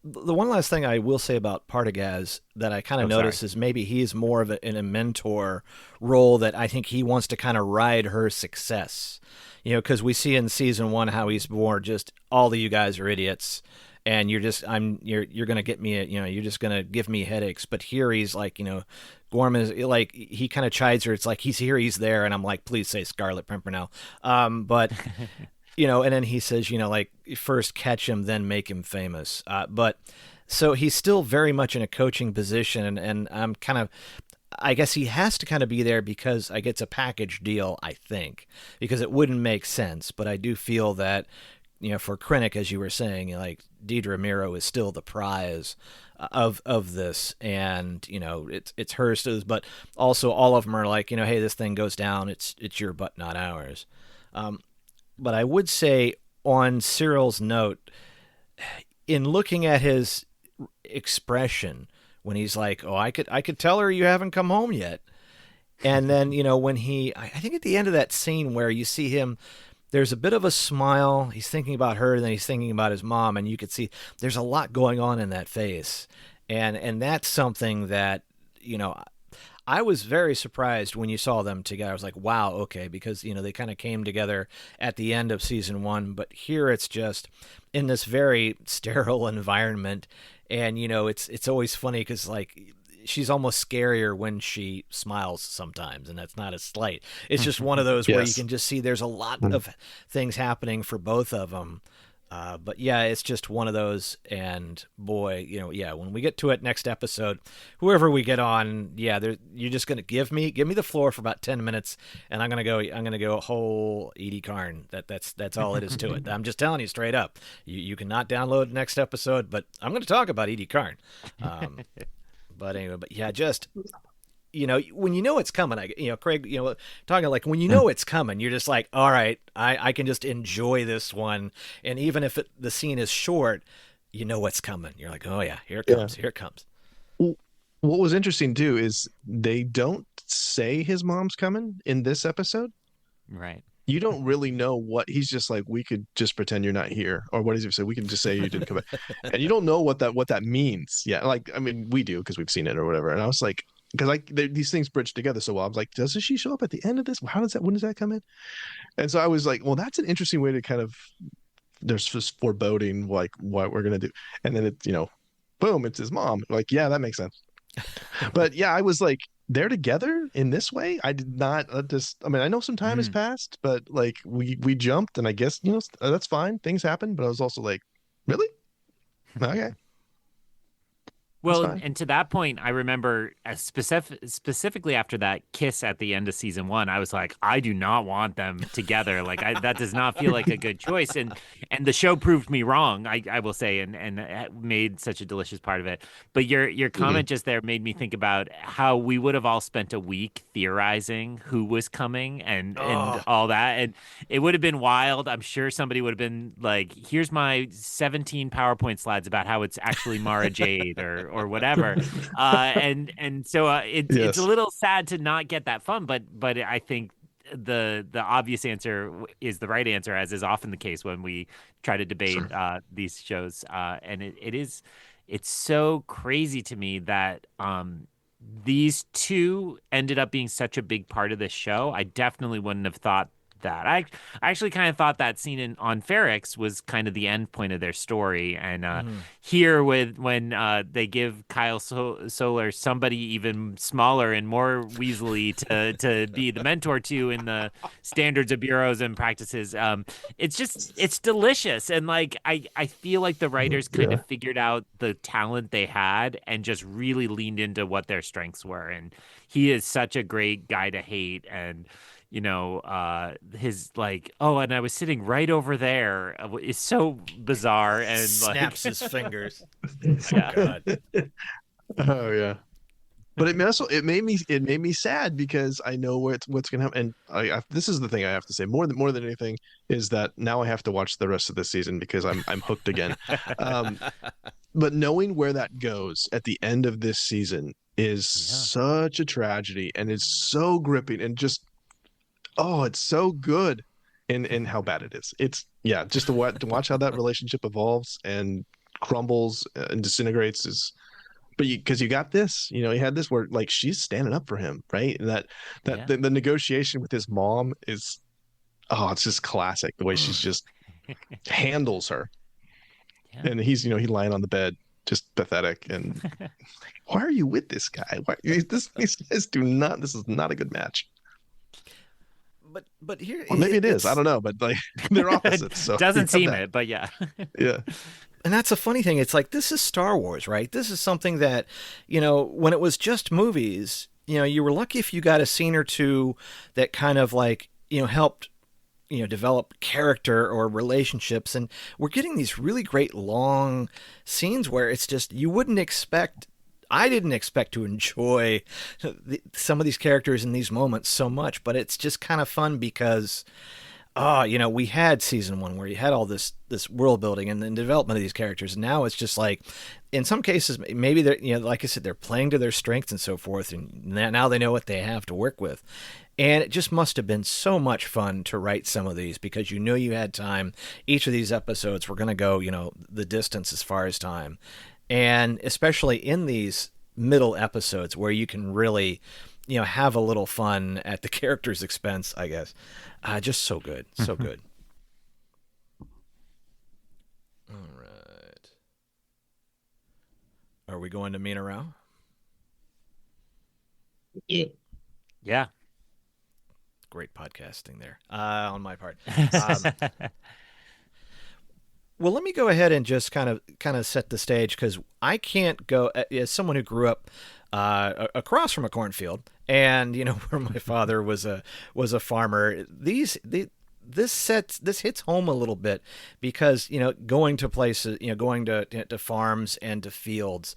The one last thing I will say about Partagaz that I kind of notice is maybe he's more of in a mentor role, that I think he wants to kind of ride her success. Because we see in season 1 how he's more just, all of you guys are idiots, and you're going to get me, you're just going to give me headaches. But here he's like, Gorm is like, he kind of chides her. It's like, he's here, he's there. And I'm like, please say Scarlet Pimpernel. But... and then he says, like, first catch him, then make him famous. But so he's still very much in a coaching position, and I'm kind of, I guess he has to kind of be there because I get a package deal, I think, because it wouldn't make sense. But I do feel that, for Krennic, as you were saying, like, Dedra Meero is still the prize of this, and it's hers too. But also all of them are like, hey, this thing goes down, it's your butt, not ours. But I would say on Cyril's note, in looking at his expression when he's like, "Oh, I could tell her you haven't come home yet," and then when I think at the end of that scene where you see him, there's a bit of a smile. He's thinking about her, and then he's thinking about his mom, and you could see there's a lot going on in that face, and that's something that I was very surprised when you saw them together. I was like, wow, okay, because, they kind of came together at the end of season 1, but here it's just in this very sterile environment. And, it's always funny because, like, she's almost scarier when she smiles sometimes, and that's not a slight. It's just one of those where you can just see there's a lot of things happening for both of them. But yeah, it's just one of those, and boy, when we get to it next episode, whoever we get on, you're just gonna give me the floor for about 10 minutes, and I'm gonna go whole Edie Karn. That's all it is to it. I'm just telling you straight up. You cannot download the next episode, but I'm gonna talk about Edie Karn. But anyway, just. When you know it's coming, Craig, talking like when you know it's coming, you're just like, all right, I can just enjoy this one. And even if the scene is short, you know what's coming. You're like, oh yeah, here it comes, here it comes. What was interesting too is they don't say his mom's coming in this episode. Right. You don't really know what he's just like. We could just pretend you're not here, or what does he say? We can just say you didn't come back, and you don't know what that means. Yeah, like I mean, we do because we've seen it or whatever. And I was like, because these things bridge together so well. I was like, doesn't she show up at the end of this? When does that come in? And so I was like, well, that's an interesting way to kind of, there's just foreboding like what we're going to do. And then boom, it's his mom. Like, yeah, that makes sense. But yeah, I was like, they're together in this way. I did not I know some time has passed, but like we jumped, and I guess, that's fine. Things happen. But I was also like, really? Okay. Well, and to that point, I remember specifically after that kiss at the end of season 1, I was like, I do not want them together. Like that does not feel like a good choice. And the show proved me wrong, I will say, and made such a delicious part of it. But your comment just there made me think about how we would have all spent a week theorizing who was coming and all that. And it would have been wild. I'm sure somebody would have been like, here's my 17 PowerPoint slides about how it's actually Mara Jade or whatever. So it's a little sad to not get that fun, but I think the obvious answer is the right answer, as is often the case when we try to debate these shows. And it's so crazy to me that these two ended up being such a big part of this show. I definitely wouldn't have thought that. I actually kind of thought that scene on Ferrix was kind of the end point of their story. And here when they give Kyle Solar somebody even smaller and more weaselly to be the mentor to in the standards of bureaus and practices, it's delicious. And like I feel like the writers kind of figured out the talent they had and just really leaned into what their strengths were. And he is such a great guy to hate. And his like, oh, and I was sitting right over there is so bizarre and snaps his fingers. Yeah. God. Oh yeah. But it made me sad because I know what's going to happen. And this is the thing I have to say more than anything is that now I have to watch the rest of this season because I'm hooked again. But knowing where that goes at the end of this season is such a tragedy, and it's so gripping, and just it's so good in how bad it is. It's just to watch how that relationship evolves and crumbles and disintegrates is, but because you got this, you had this where like she's standing up for him, right? And the negotiation with his mom is, it's just classic the way she's just handles her. Yeah. And he's, he lying on the bed, just pathetic. And why are you with this guy? These guys this is not a good match. But here, maybe it is. I don't know, but like they're opposites. So doesn't seem it, but yeah. Yeah. And that's a funny thing. It's like, this is Star Wars, right? This is something that, when it was just movies, you were lucky if you got a scene or two that kind of like, helped, develop character or relationships. And we're getting these really great long scenes where it's just, I didn't expect to enjoy some of these characters in these moments so much, but it's just kind of fun because, we had season 1 where you had all this world building and the development of these characters. And now it's just like, in some cases, maybe they're, like I said, they're playing to their strengths and so forth. And now they know what they have to work with. And it just must have been so much fun to write some of these because you had time. Each of these episodes were going to go, the distance as far as time. And especially in these middle episodes where you can really, have a little fun at the character's expense, I guess. Just so good. So good. All right. Are we going to Mina Rao? Yeah. Great podcasting there on my part. Well, let me go ahead and just kind of set the stage because I can't go as someone who grew up across from a cornfield, and where my father was a farmer. This hits home a little bit because going to places, going to farms and to fields,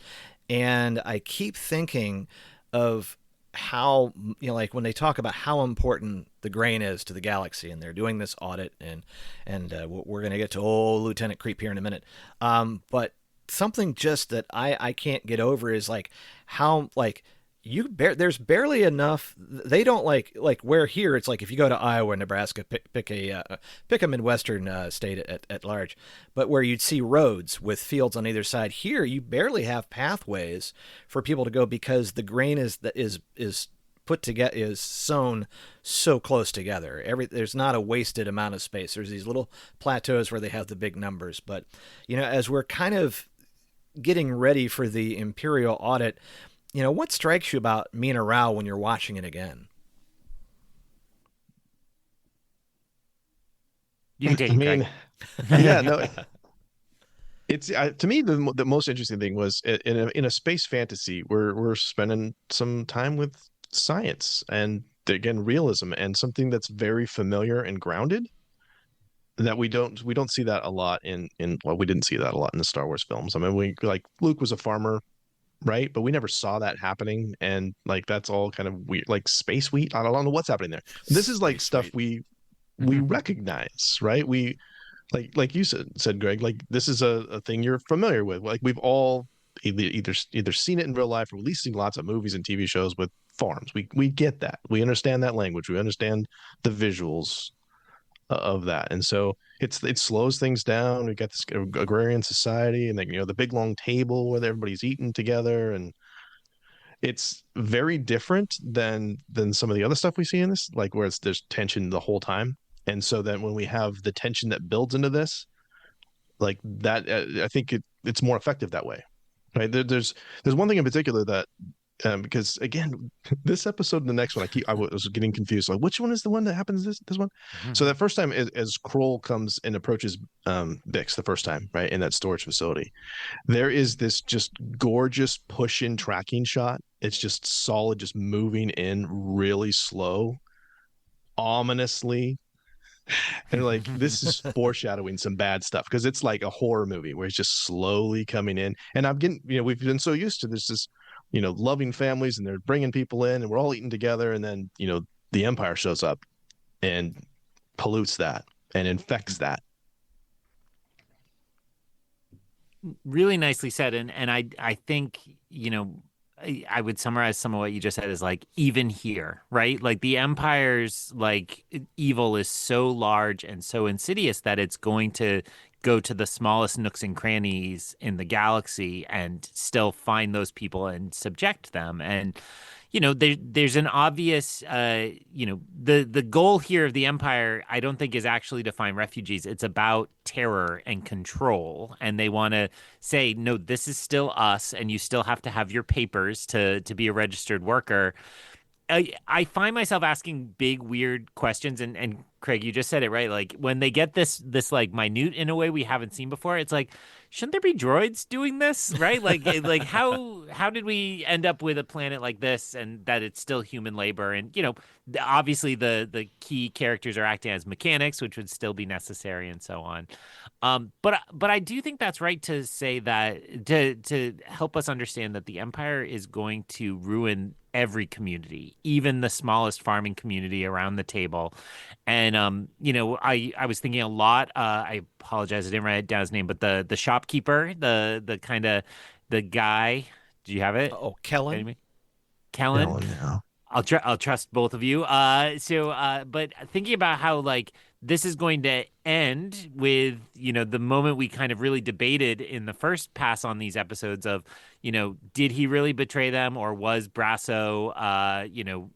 and I keep thinking of how like when they talk about how important the grain is to the galaxy, and they're doing this audit, and we're going to get to old Lieutenant Creep here in a minute, but something just that I can't get over is like how like there's barely enough. They don't like where here it's like if you go to Iowa or Nebraska, pick a Midwestern state at large, but where you'd see roads with fields on either side. Here you barely have pathways for people to go because the grain is put together, is sown so close together. There's not a wasted amount of space. There's these little plateaus where they have the big numbers, but as we're kind of getting ready for the Imperial audit, what strikes you about Mina Rao when you're watching it again? You can take it, Greg. Yeah, no. It's to me the most interesting thing was in a space fantasy we're spending some time with science and again realism and something that's very familiar and grounded that we don't see that a lot in well, we didn't see that a lot in the Star Wars films. I mean, we like Luke was a farmer, right? But we never saw that happening, and like that's all kind of weird, like space wheat. I don't know what's happening there. This is like stuff we recognize, right? We like you said, Greg. Like this is a thing you're familiar with. Like we've all either seen it in real life or at least seen lots of movies and TV shows with farms. We get that. We understand that language. We understand the visuals of that, and so it slows things down. We got this agrarian society, and then the big long table where everybody's eating together, and it's very different than some of the other stuff we see in this, like where there's tension the whole time. And so then when we have the tension that builds into this, like that, I think it's more effective that way, right? There's one thing in particular that because again, this episode and the next one, I was getting confused. Like, which one is the one that happens this one? Mm-hmm. So that first time, as Kroll comes and approaches Bix the first time, right, in that storage facility, there is this just gorgeous push-in tracking shot. It's just solid, just moving in really slow, ominously. And like this is foreshadowing some bad stuff because it's like a horror movie where it's just slowly coming in. And I'm getting, we've been so used to this loving families and they're bringing people in and we're all eating together. And then, the Empire shows up and pollutes that and infects that. Really nicely said. And I think, I would summarize some of what you just said as like even here, right? Like the Empire's like evil is so large and so insidious that it's going to go to the smallest nooks and crannies in the galaxy and still find those people and subject them. And there's an obvious, the goal here of the Empire, I don't think is actually to find refugees. It's about terror and control. And they want to say, no, this is still us. And you still have to have your papers to be a registered worker. I find myself asking big, weird questions. And Craig, you just said it, right? Like when they get this like minute in a way we haven't seen before, it's like, shouldn't there be droids doing this, right? Like how did we end up with a planet like this and that it's still human labor? And, obviously the key characters are acting as mechanics, which would still be necessary and so on. But I do think that's right to say that to help us understand that the Empire is going to ruin every community, even the smallest farming community around the table. And I was thinking a lot. I apologize, I didn't write down his name, but the shopkeeper, the kind of the guy. Do you have it? Oh, Kellen. Kellen. Yeah. I'll trust both of you. But thinking about how like this is going to end with, the moment we kind of really debated in the first pass on these episodes of, did he really betray them or was Brasso,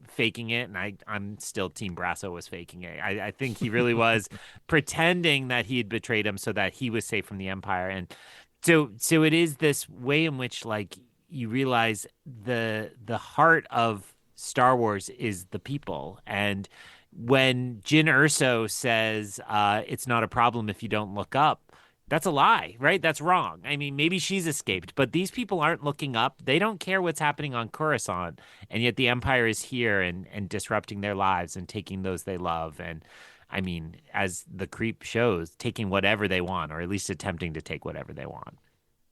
faking it? And I'm still team Brasso was faking it. I think he really was pretending that he had betrayed him so that he was safe from the Empire. And so it is this way in which like you realize the heart of Star Wars is the people. And when Jyn Erso says it's not a problem if you don't look up, That's a lie, right? That's wrong. I mean, maybe she's escaped, but these people aren't looking up. They don't care what's happening on Coruscant, and yet the Empire is here and disrupting their lives and taking those they love. And I mean, as the creep shows, taking whatever they want, or at least attempting to take whatever they want.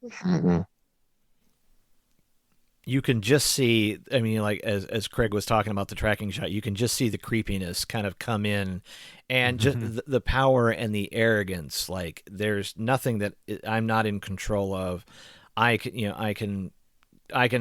Mm-hmm. You can just see, I mean, like as Craig was talking about the tracking shot, you can just see the creepiness kind of come in, and just the power and the arrogance. Like there's nothing that I'm not in control of. I can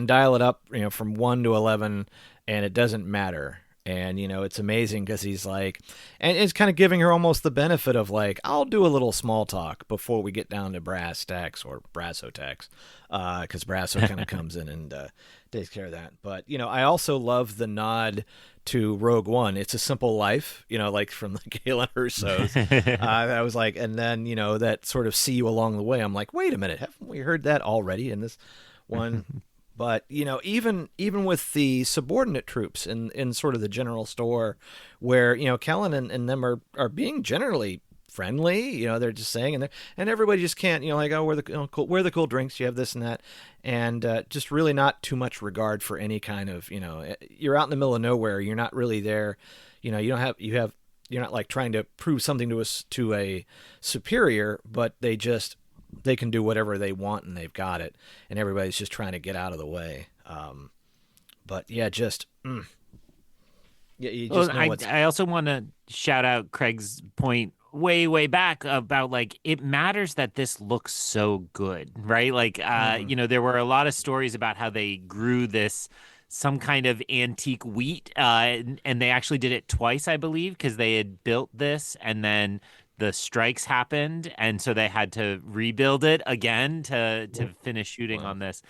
dial it up, from 1 to 11, and it doesn't matter. And, it's amazing because he's like, and it's kind of giving her almost the benefit of like, I'll do a little small talk before we get down to brass tacks or brasso tacks, because Brasso kind of comes in and takes care of that. But, I also love the nod to Rogue One. It's a Simple Life, like from the Galen Ursos. I was like, and then, that sort of see you along the way. I'm like, wait a minute, haven't we heard that already in this one? But, even with the subordinate troops in sort of the general store where, Kellen and them are being generally friendly, they're just saying, and everybody just can't, like, oh, where are the cool drinks? You have this and that. And just really not too much regard for any kind of, you're out in the middle of nowhere. You're not really there. You're not like trying to prove something to a superior, but they can do whatever they want and they've got it, and everybody's just trying to get out of the way. But yeah, you just know what's... I also want to shout out Craig's point way back about like it matters that this looks so good, right? Like there were a lot of stories about how they grew some kind of antique wheat, and they actually did it twice, I believe, because they had built this and then the strikes happened, and so they had to rebuild it again to finish shooting on this.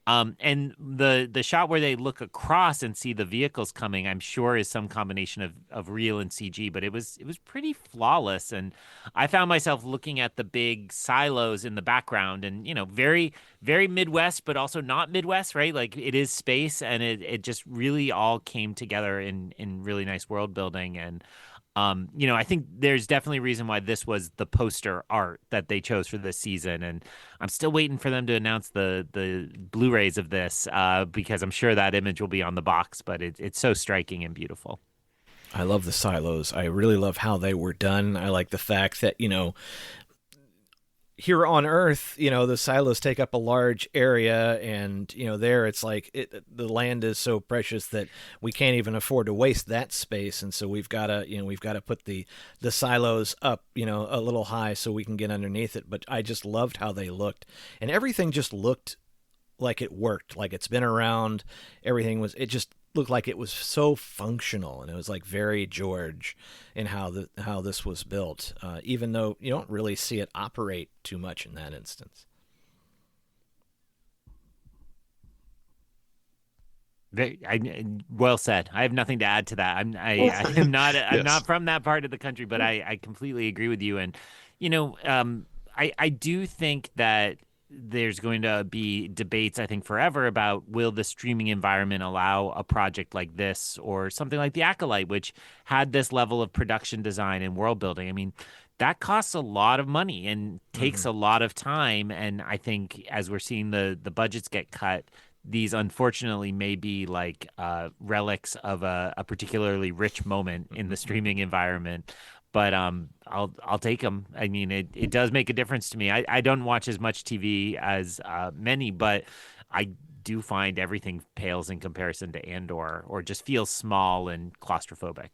And the shot where they look across and see the vehicles coming, I'm sure is some combination of real and CG, but it was pretty flawless. And I found myself looking at the big silos in the background, and very, very Midwest, but also not Midwest, right? Like it is space, and it just really all came together in really nice world building. And I think there's definitely a reason why this was the poster art that they chose for this season. And I'm still waiting for them to announce the Blu-rays of this because I'm sure that image will be on the box, but it's so striking and beautiful. I love the silos. I really love how they were done. I like the fact that, here on Earth, the silos take up a large area, and there it's like the land is so precious that we can't even afford to waste that space, and so we've got to put the silos up a little high so we can get underneath it. But I just loved how they looked, and everything just looked like it worked, like it's been around. It just looked like it was so functional, and it was like very George in how this was built, even though you don't really see it operate too much in that instance. Well said. I have nothing to add to that. I'm not from that part of the country, but I completely agree with you. And I do think that there's going to be debates, I think, forever about will the streaming environment allow a project like this or something like The Acolyte, which had this level of production design and world building. I mean, that costs a lot of money and takes a lot of time. And I think as we're seeing the budgets get cut, these unfortunately may be like relics of a particularly rich moment in the streaming environment. But I'll take them. I mean, it does make a difference to me. I don't watch as much TV as many, but I do find everything pales in comparison to Andor, or just feels small and claustrophobic.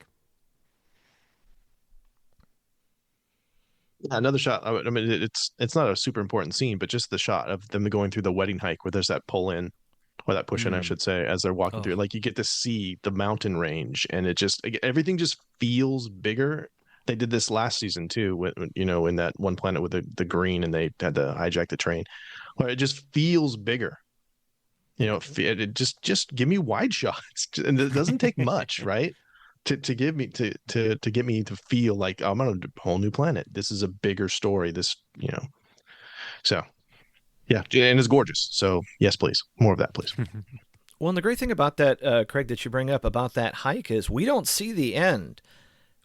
Another shot. I mean, it's not a super important scene, but just the shot of them going through the wedding hike where there's that pull in, or that push in, I should say, as they're walking through. Like you get to see the mountain range, and everything just feels bigger. They did this last season too, when, in that one planet with the green, and they had to hijack the train, where it just feels bigger. It just give me wide shots, and it doesn't take much, right? To give me to get me to feel like I'm on a whole new planet. This is a bigger story. So yeah, and it's gorgeous. So yes, please, more of that, please. Well, and the great thing about that, Craig, that you bring up about that hike is we don't see the end.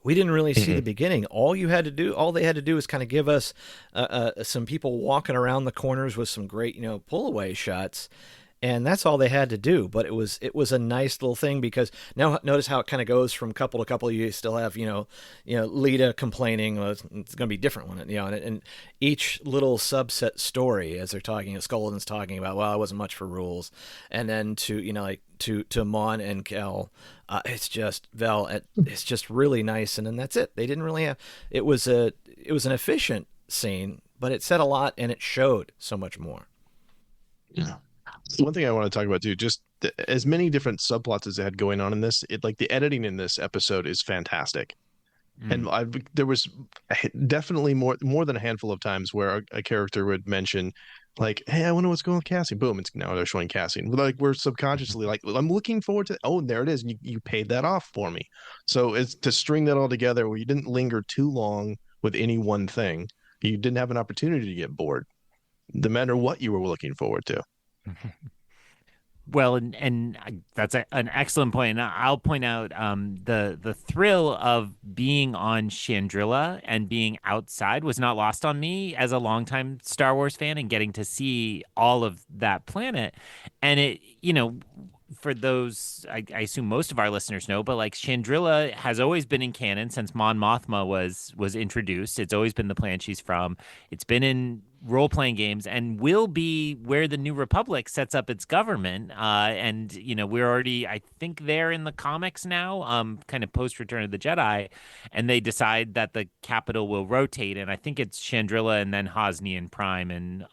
we didn't really see the beginning. All they had to do was kind of give us some people walking around the corners with some great, pull away shots. And that's all they had to do. But it was a nice little thing, because now notice how it kind of goes from couple to couple. You still have, Lita complaining, well, it's going to be different when and each little subset story as they're talking, Skulldug's talking about, well, I wasn't much for rules. And then to Mon and Kel, it's just it's just really nice. And then that's it. They didn't really have, it was an efficient scene, but it said a lot and it showed so much more. Yeah. One thing I want to talk about too, just as many different subplots as they had going on in this, the editing in this episode is fantastic. And there was definitely more than a handful of times where a character would mention, like, hey, I wonder what's going on with Cassie. Boom, now they're showing Cassie. And we're subconsciously like, I'm looking forward to, oh, there it is. And you paid that off for me. So it's to string that all together where you didn't linger too long with any one thing. You didn't have an opportunity to get bored, no matter what you were looking forward to. Well, and that's an excellent point. And I'll point out the thrill of being on Chandrila and being outside was not lost on me as a longtime Star Wars fan, and getting to see all of that planet. And it, for those, I assume most of our listeners know, but like Chandrila has always been in canon since Mon Mothma was introduced. It's always been the planet she's from. It's been in role-playing games and will be where the New Republic sets up its government. And, we're already, I think, there in the comics now, kind of post-Return of the Jedi. And they decide that the capital will rotate. And I think it's Chandrila and then Hosnian Prime. And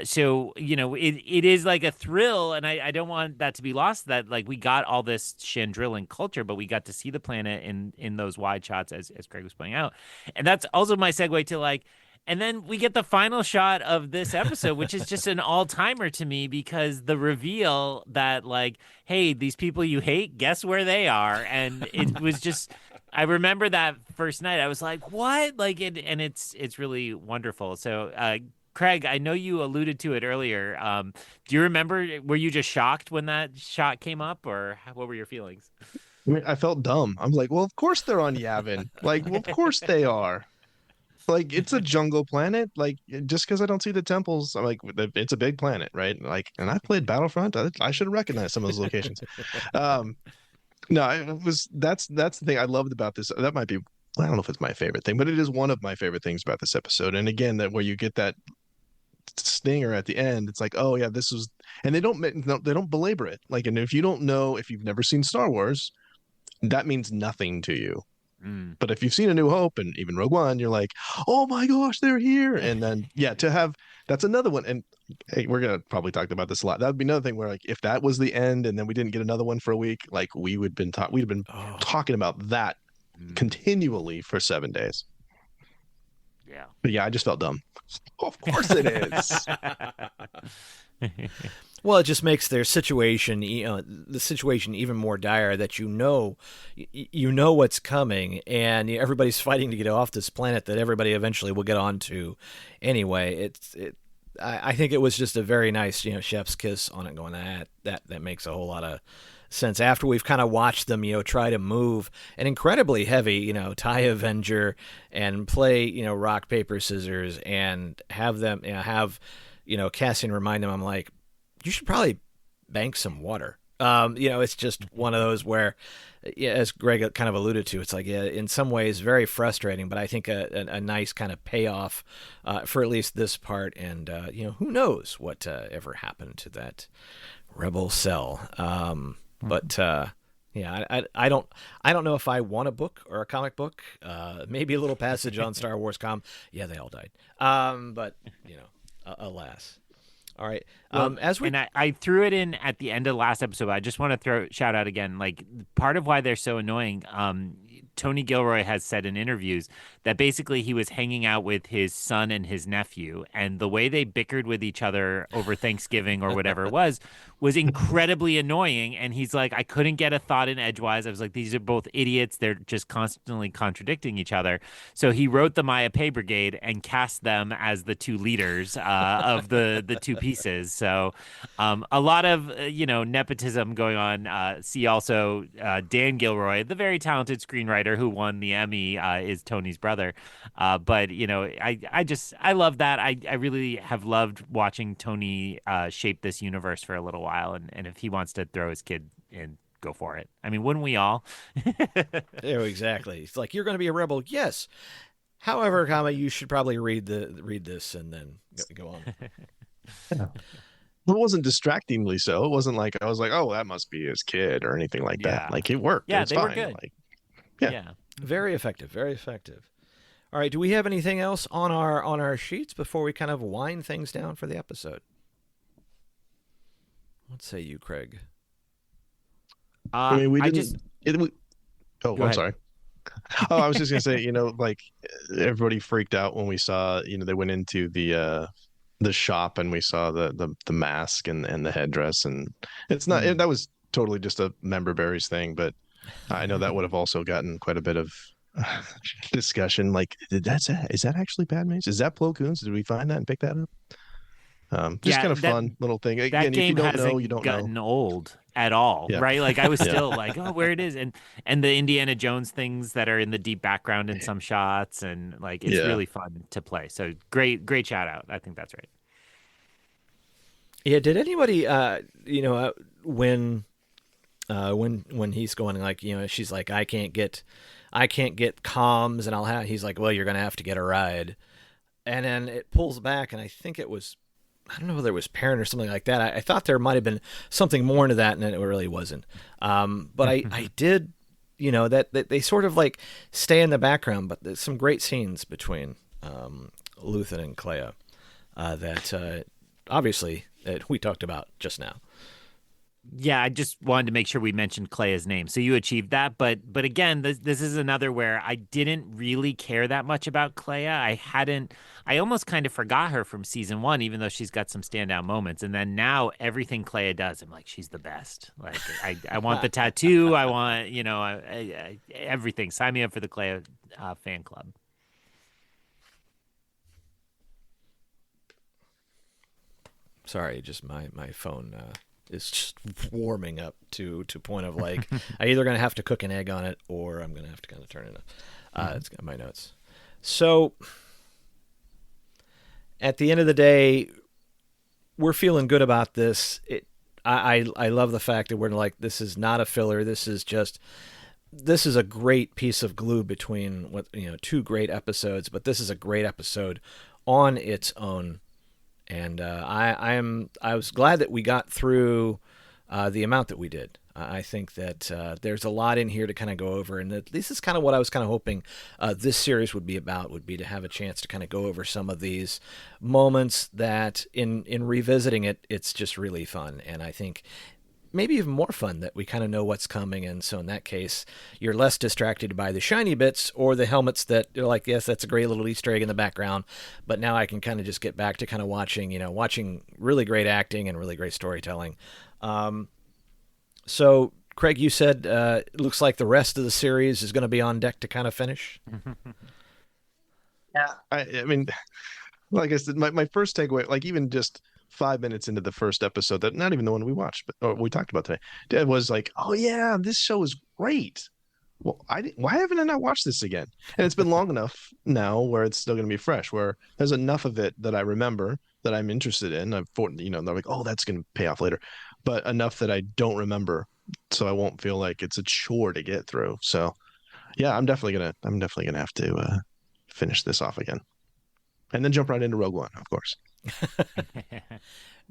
so, it is like a thrill. And I don't want that to be lost, that like we got all this Chandrilan culture, but we got to see the planet in those wide shots, as Greg was pointing out. And that's also my segue to like, and then we get the final shot of this episode, which is just an all-timer to me, because the reveal that, like, hey, these people you hate, guess where they are? And it was just, I remember that first night, I was like, what? Like, and it's really wonderful. So, Craig, I know you alluded to it earlier. Do you remember, were you just shocked when that shot came up, or what were your feelings? I mean, I felt dumb. I'm like, well, of course they're on Yavin. Like, well, of course they are. Like, it's a jungle planet. Like, just because I don't see the temples, I'm like, it's a big planet, right? Like, and I played Battlefront. I should have recognized some of those locations. No, that's the thing I loved about this. That might be, I don't know if it's my favorite thing, but it is one of my favorite things about this episode. And again, that where you get that stinger at the end, it's like, oh yeah, this was, and they don't belabor it. Like, and if you don't know, if you've never seen Star Wars, that means nothing to you. But if you've seen A New Hope and even Rogue One, you're like, oh my gosh, they're here. And then, yeah, that's another one. And hey, we're going to probably talk about this a lot. That would be another thing where, like, if that was the end and then we didn't get another one for a week, like we'd have been talking about that continually for 7 days. Yeah. But yeah, I just felt dumb. Of course it is. Well, it just makes their situation, the situation even more dire, that you know what's coming, and everybody's fighting to get off this planet that everybody eventually will get onto anyway. I think it was just a very nice, chef's kiss on it, going, that makes a whole lot of sense after we've kind of watched them, try to move an incredibly heavy, TIE Avenger and play, rock, paper, scissors, and have them, Cassian remind them, I'm like, you should probably bank some water. It's just one of those where, as Greg kind of alluded to, it's like, in some ways very frustrating, but I think a nice kind of payoff for at least this part. And, who knows what ever happened to that rebel cell. But I don't know if I want a book or a comic book, maybe a little passage on Star Wars com. Yeah, they all died. But, alas. All right. I threw it in at the end of the last episode, but I just want to shout out again, like, part of why they're so annoying. Tony Gilroy has said in interviews that basically he was hanging out with his son and his nephew, and the way they bickered with each other over Thanksgiving or whatever it was incredibly annoying. And he's like, I couldn't get a thought in edgewise. I was like, these are both idiots. They're just constantly contradicting each other. So he wrote the Maya Pay Brigade and cast them as the two leaders of the two pieces. So a lot of, nepotism going on. See also Dan Gilroy, the very talented screenwriter writer who won the Emmy, is Tony's brother. But I love that. I really have loved watching Tony shape this universe for a little while, and if he wants to throw his kid in, go for it. I mean, wouldn't we all? Yeah, exactly. It's like, you're going to be a rebel. Yes. However, you should probably read this and then go on. Yeah. Well, it wasn't distractingly so. It wasn't like I was like, oh, that must be his kid or anything like that. Like, it worked. Yeah, it's they fine. were good. Like, yeah. Very effective. Very effective. All right. Do we have anything else on our sheets before we kind of wind things down for the episode? What say you, Craig? I mean, we didn't. Go I'm ahead. sorry. Oh, I was just gonna say, like, everybody freaked out when we saw, they went into the shop and we saw the mask and the headdress, and it's not that was totally just a member berries thing, but I know that would have also gotten quite a bit of discussion. Like, is that actually Padme's? Is that Plo Koon's? Did we find that and pick that up? Just kind of fun little thing. That Again, game if you don't hasn't know, you don't gotten know. old at all, Yeah. right? Like, I was still like, oh, where it is, and the Indiana Jones things that are in the deep background in some shots, and like, it's really fun to play. So great shout out. I think that's right. Yeah. Did anybody, when he's going, like, she's like, I can't get comms, and he's like, well, you're going to have to get a ride. And then it pulls back, and I think it was, I don't know whether it was Parent or something like that. I thought there might have been something more into that, and it really wasn't. But I did, that they sort of like stay in the background, but there's some great scenes between Luthen and Clea that obviously we talked about just now. Yeah, I just wanted to make sure we mentioned Clea's name. So you achieved that, but again, this is another where I didn't really care that much about Clea. I almost kind of forgot her from season 1, even though she's got some standout moments. And then now everything Clea does, I'm like, she's the best. Like, I want the tattoo. I want, everything. Sign me up for the Clea fan club. Sorry, just my phone is just warming up to point of like, I either going to have to cook an egg on it or I'm going to have to kind of turn it up. It's got my notes. So at the end of the day, we're feeling good about this. I love the fact that we're like, this is not a filler. This is a great piece of glue between two great episodes, but this is a great episode on its own. And I was glad that we got through the amount that we did. I think that there's a lot in here to kind of go over, and this is kind of what I was kind of hoping this series would be about, would be to have a chance to kind of go over some of these moments that in revisiting it, it's just really fun. And I think maybe even more fun that we kind of know what's coming. And so in that case, you're less distracted by the shiny bits or the helmets that you're like, yes, that's a great little Easter egg in the background. But now I can kind of just get back to kind of watching really great acting and really great storytelling. So Craig, you said it looks like the rest of the series is going to be on deck to kind of finish. Yeah. I mean, like I said, my first takeaway, like even just 5 minutes into the first episode, that not even the one we watched, but we talked about today, Dad was like, "Oh yeah, this show is great." Well, why haven't I not watched this again? And it's been long enough now where it's still going to be fresh, where there's enough of it that I remember that I'm interested in. They're like, "Oh, that's going to pay off later," but enough that I don't remember, so I won't feel like it's a chore to get through. So, yeah, I'm definitely gonna have to finish this off again, and then jump right into Rogue One, of course.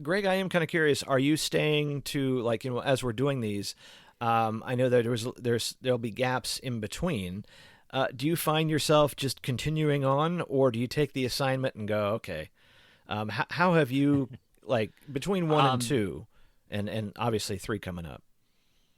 Greg, I am kind of curious. Are you staying to, like, as we're doing these? I know that there'll be gaps in between. Do you find yourself just continuing on, or do you take the assignment and go, okay? How have you, like, between 1 and 2, and obviously 3 coming up?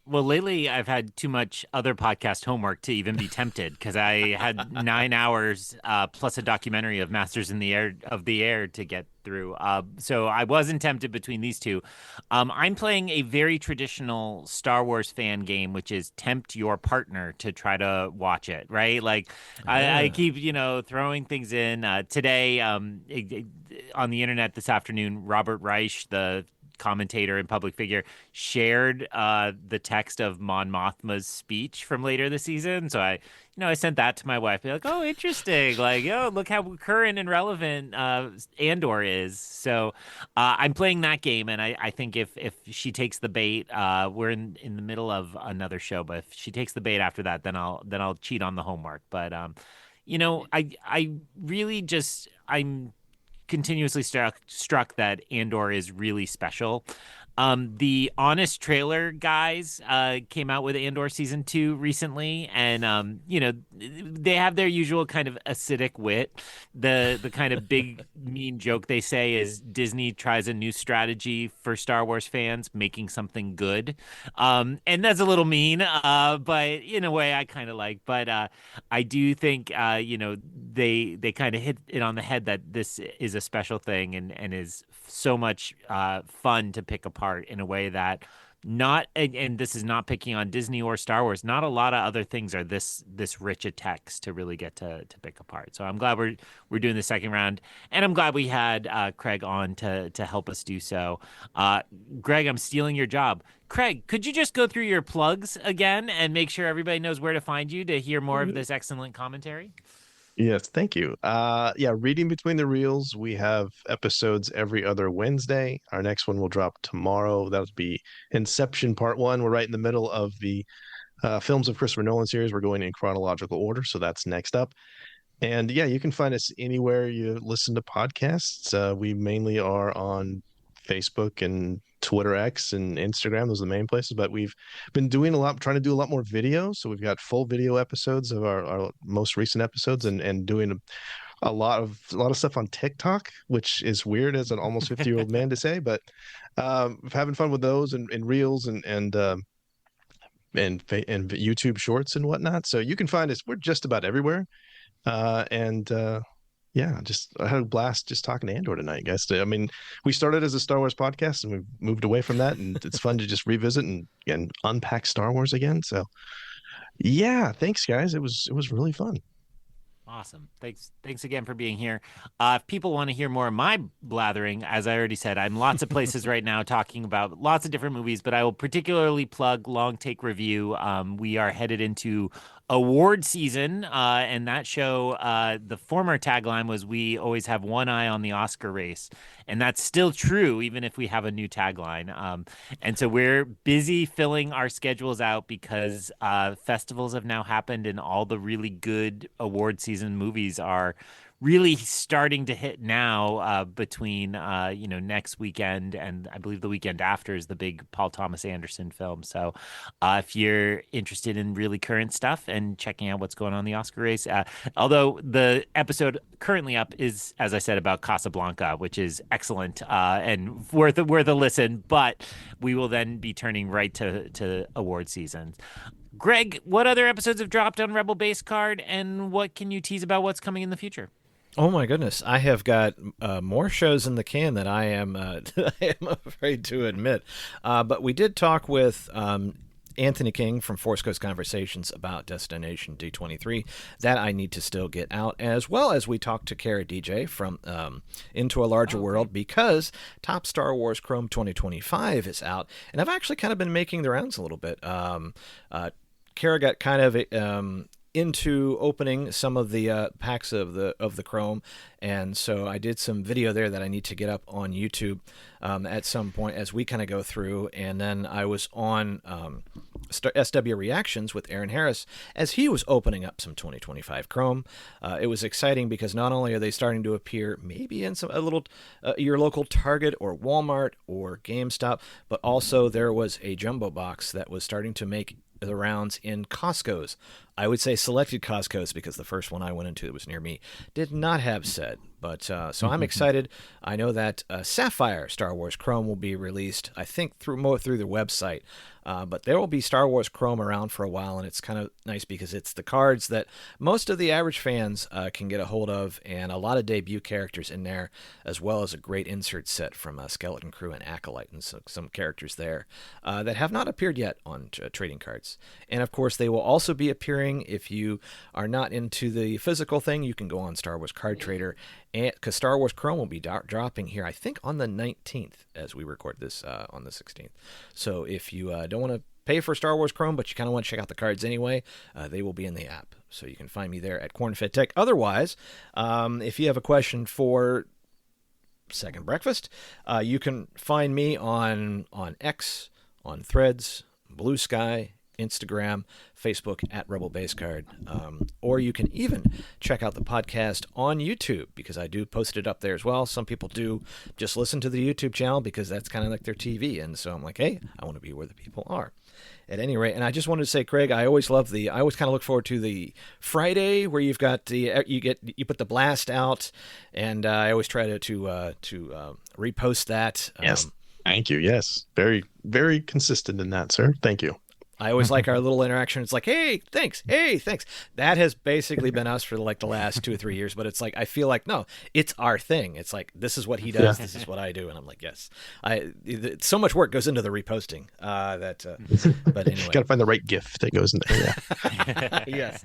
Well, lately I've had too much other podcast homework to even be tempted, because I had 9 hours plus a documentary of Masters of the Air to get through. So I wasn't tempted between these two. I'm playing a very traditional Star Wars fan game, which is tempt your partner to try to watch it, right? Like, I keep, throwing things in. Today, on the internet this afternoon, Robert Reich, the commentator and public figure, shared the text of Mon Mothma's speech from later this season. So I sent that to my wife. Be like, oh, interesting. Like, oh, look how current and relevant Andor is. So I'm playing that game, and I think if she takes the bait, we're in the middle of another show. But if she takes the bait after that, then I'll cheat on the homework. But I really just I'm continuously struck that Andor is really special. The Honest Trailer guys came out with Andor season 2 recently, and they have their usual kind of acidic wit. The kind of big mean joke they say is Disney tries a new strategy for Star Wars fans, making something good, and that's a little mean, but in a way I kind of like. But I do think they kind of hit it on the head that this is a special thing and is so much fun to pick apart in a way that and this is not picking on Disney or Star Wars. Not a lot of other things are this rich a text to really get to pick apart. So I'm glad we're doing the second round, and I'm glad we had Craig on to help us do so. Greg, I'm stealing your job. Craig, could you just go through your plugs again and make sure everybody knows where to find you to hear more of this excellent commentary? Yes, thank you. Reading Between the Reels, we have episodes every other Wednesday. Our next one will drop tomorrow. That'll be Inception Part 1. We're right in the middle of the films of Christopher Nolan series. We're going in chronological order, so that's next up. And yeah, you can find us anywhere you listen to podcasts. We mainly are on Facebook and Twitter X and Instagram. Those are the main places, but we've been trying to do a lot more video. So we've got full video episodes of our most recent episodes and doing a lot of stuff on TikTok, which is weird as an almost 50-year-old man to say, but having fun with those and reels and YouTube shorts and whatnot. So you can find us. We're just about everywhere. I had a blast just talking to Andor tonight, guys. I mean, we started as a Star Wars podcast and we've moved away from that, and it's fun to just revisit and unpack Star Wars again. So yeah, thanks guys. It was really fun. Awesome. Thanks again for being here. If people want to hear more of my blathering, as I already said, I'm lots of places right now talking about lots of different movies, but I will particularly plug Long Take Review. We are headed into award season, and that show, the former tagline was "We always have one eye on the Oscar race," and that's still true even if we have a new tagline. And so we're busy filling our schedules out because festivals have now happened, and all the really good award season movies are really starting to hit now, between next weekend and I believe the weekend after is the big Paul Thomas Anderson film. So if you're interested in really current stuff and checking out what's going on in the Oscar race, although the episode currently up is, as I said, about Casablanca, which is excellent and worth a listen, but we will then be turning right to award season. Greg, what other episodes have dropped on Rebel Base Card, and what can you tease about what's coming in the future? Oh my goodness, I have got more shows in the can than I am afraid to admit. But we did talk with Anthony King from Force Coast Conversations about Destination D23. That I need to still get out, as well as we talked to Kara DJ from Into a Larger World, because Top Star Wars Chrome 2025 is out, and I've actually kind of been making the rounds a little bit. Kara got kind of into opening some of the packs of the Chrome, and so I did some video there that I need to get up on YouTube at some point as we kind of go through. And then I was on SW Reactions with Aaron Harris as he was opening up some 2025 Chrome. It was exciting because not only are they starting to appear maybe in your local Target or Walmart or GameStop, but also there was a jumbo box that was starting to make the rounds in Costco's. I would say selected Costco's, because the first one I went into that was near me did not have said. But so I'm excited. I know that Sapphire Star Wars Chrome will be released, I think, through their website. But there will be Star Wars Chrome around for a while, and it's kind of nice because it's the cards that most of the average fans can get a hold of, and a lot of debut characters in there, as well as a great insert set from Skeleton Crew and Acolyte, and some characters there that have not appeared yet on trading cards. And of course, they will also be appearing hearing. If you are not into the physical thing, you can go on Star Wars Card Trader, because Star Wars Chrome will be dropping here, I think, on the 19th as we record this on the 16th. So if you don't want to pay for Star Wars Chrome, but you kind of want to check out the cards anyway, they will be in the app. So you can find me there at Cornfed Tech. Otherwise, if you have a question for Second Breakfast, you can find me on X, on Threads, Blue Sky, Instagram, Facebook at Rebel Base Card, or you can even check out the podcast on YouTube, because I do post it up there as well. Some people do just listen to the YouTube channel because that's kind of like their TV, and so I'm like, hey, I want to be where the people are. At any rate, and I just wanted to say, Craig, I always kind of look forward to the Friday where you've got you put the blast out, and I always try to repost that. Yes, thank you. Yes, very, very consistent in that, sir. Thank you. I always like our little interaction. It's like, hey, thanks. Hey, thanks. That has basically been us for like the last 2 or 3 years. But it's like, I feel like, no, it's our thing. It's like, this is what he does. This is what I do. And I'm like, yes. So much work goes into the reposting. But anyway. Got to find the right GIF that goes in there. Yeah. Yes.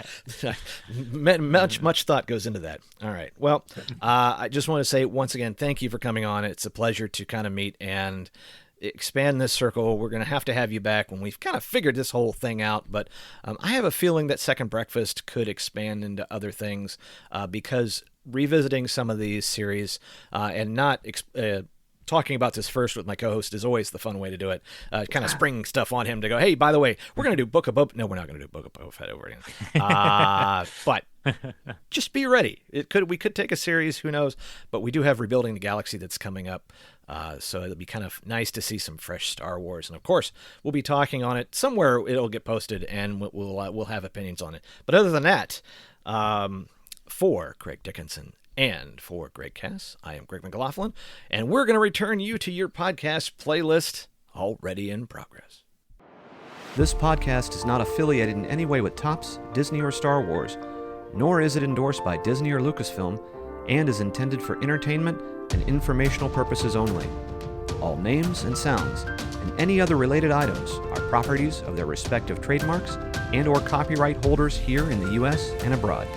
Much thought goes into that. All right. Well, I just want to say once again, thank you for coming on. It's a pleasure to kind of meet and expand this circle. We're going to have you back when we've kind of figured this whole thing out, but I have a feeling that Second Breakfast could expand into other things, because revisiting some of these series and not talking about this first with my co-host is always the fun way to do it. Kind of springing stuff on him to go, hey, by the way, we're going to do Book of Boba. No, we're not going to do Book of Boba Fett over again. But just be ready. We could take a series, who knows? But we do have Rebuilding the Galaxy that's coming up. So it'll be kind of nice to see some fresh Star Wars. And of course, we'll be talking on it somewhere. It'll get posted and we'll have opinions on it. But other than that, for Craig Dickenson and for Greg Cass, I am Greg McLaughlin, and we're going to return you to your podcast playlist already in progress. This podcast is not affiliated in any way with Topps, Disney, or Star Wars, nor is it endorsed by Disney or Lucasfilm, and is intended for entertainment and informational purposes only. All names and sounds and any other related items are properties of their respective trademarks and or copyright holders here in the U.S. and abroad.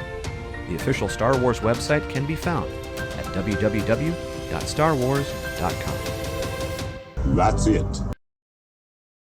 The official Star Wars website can be found at www.starwars.com. That's it.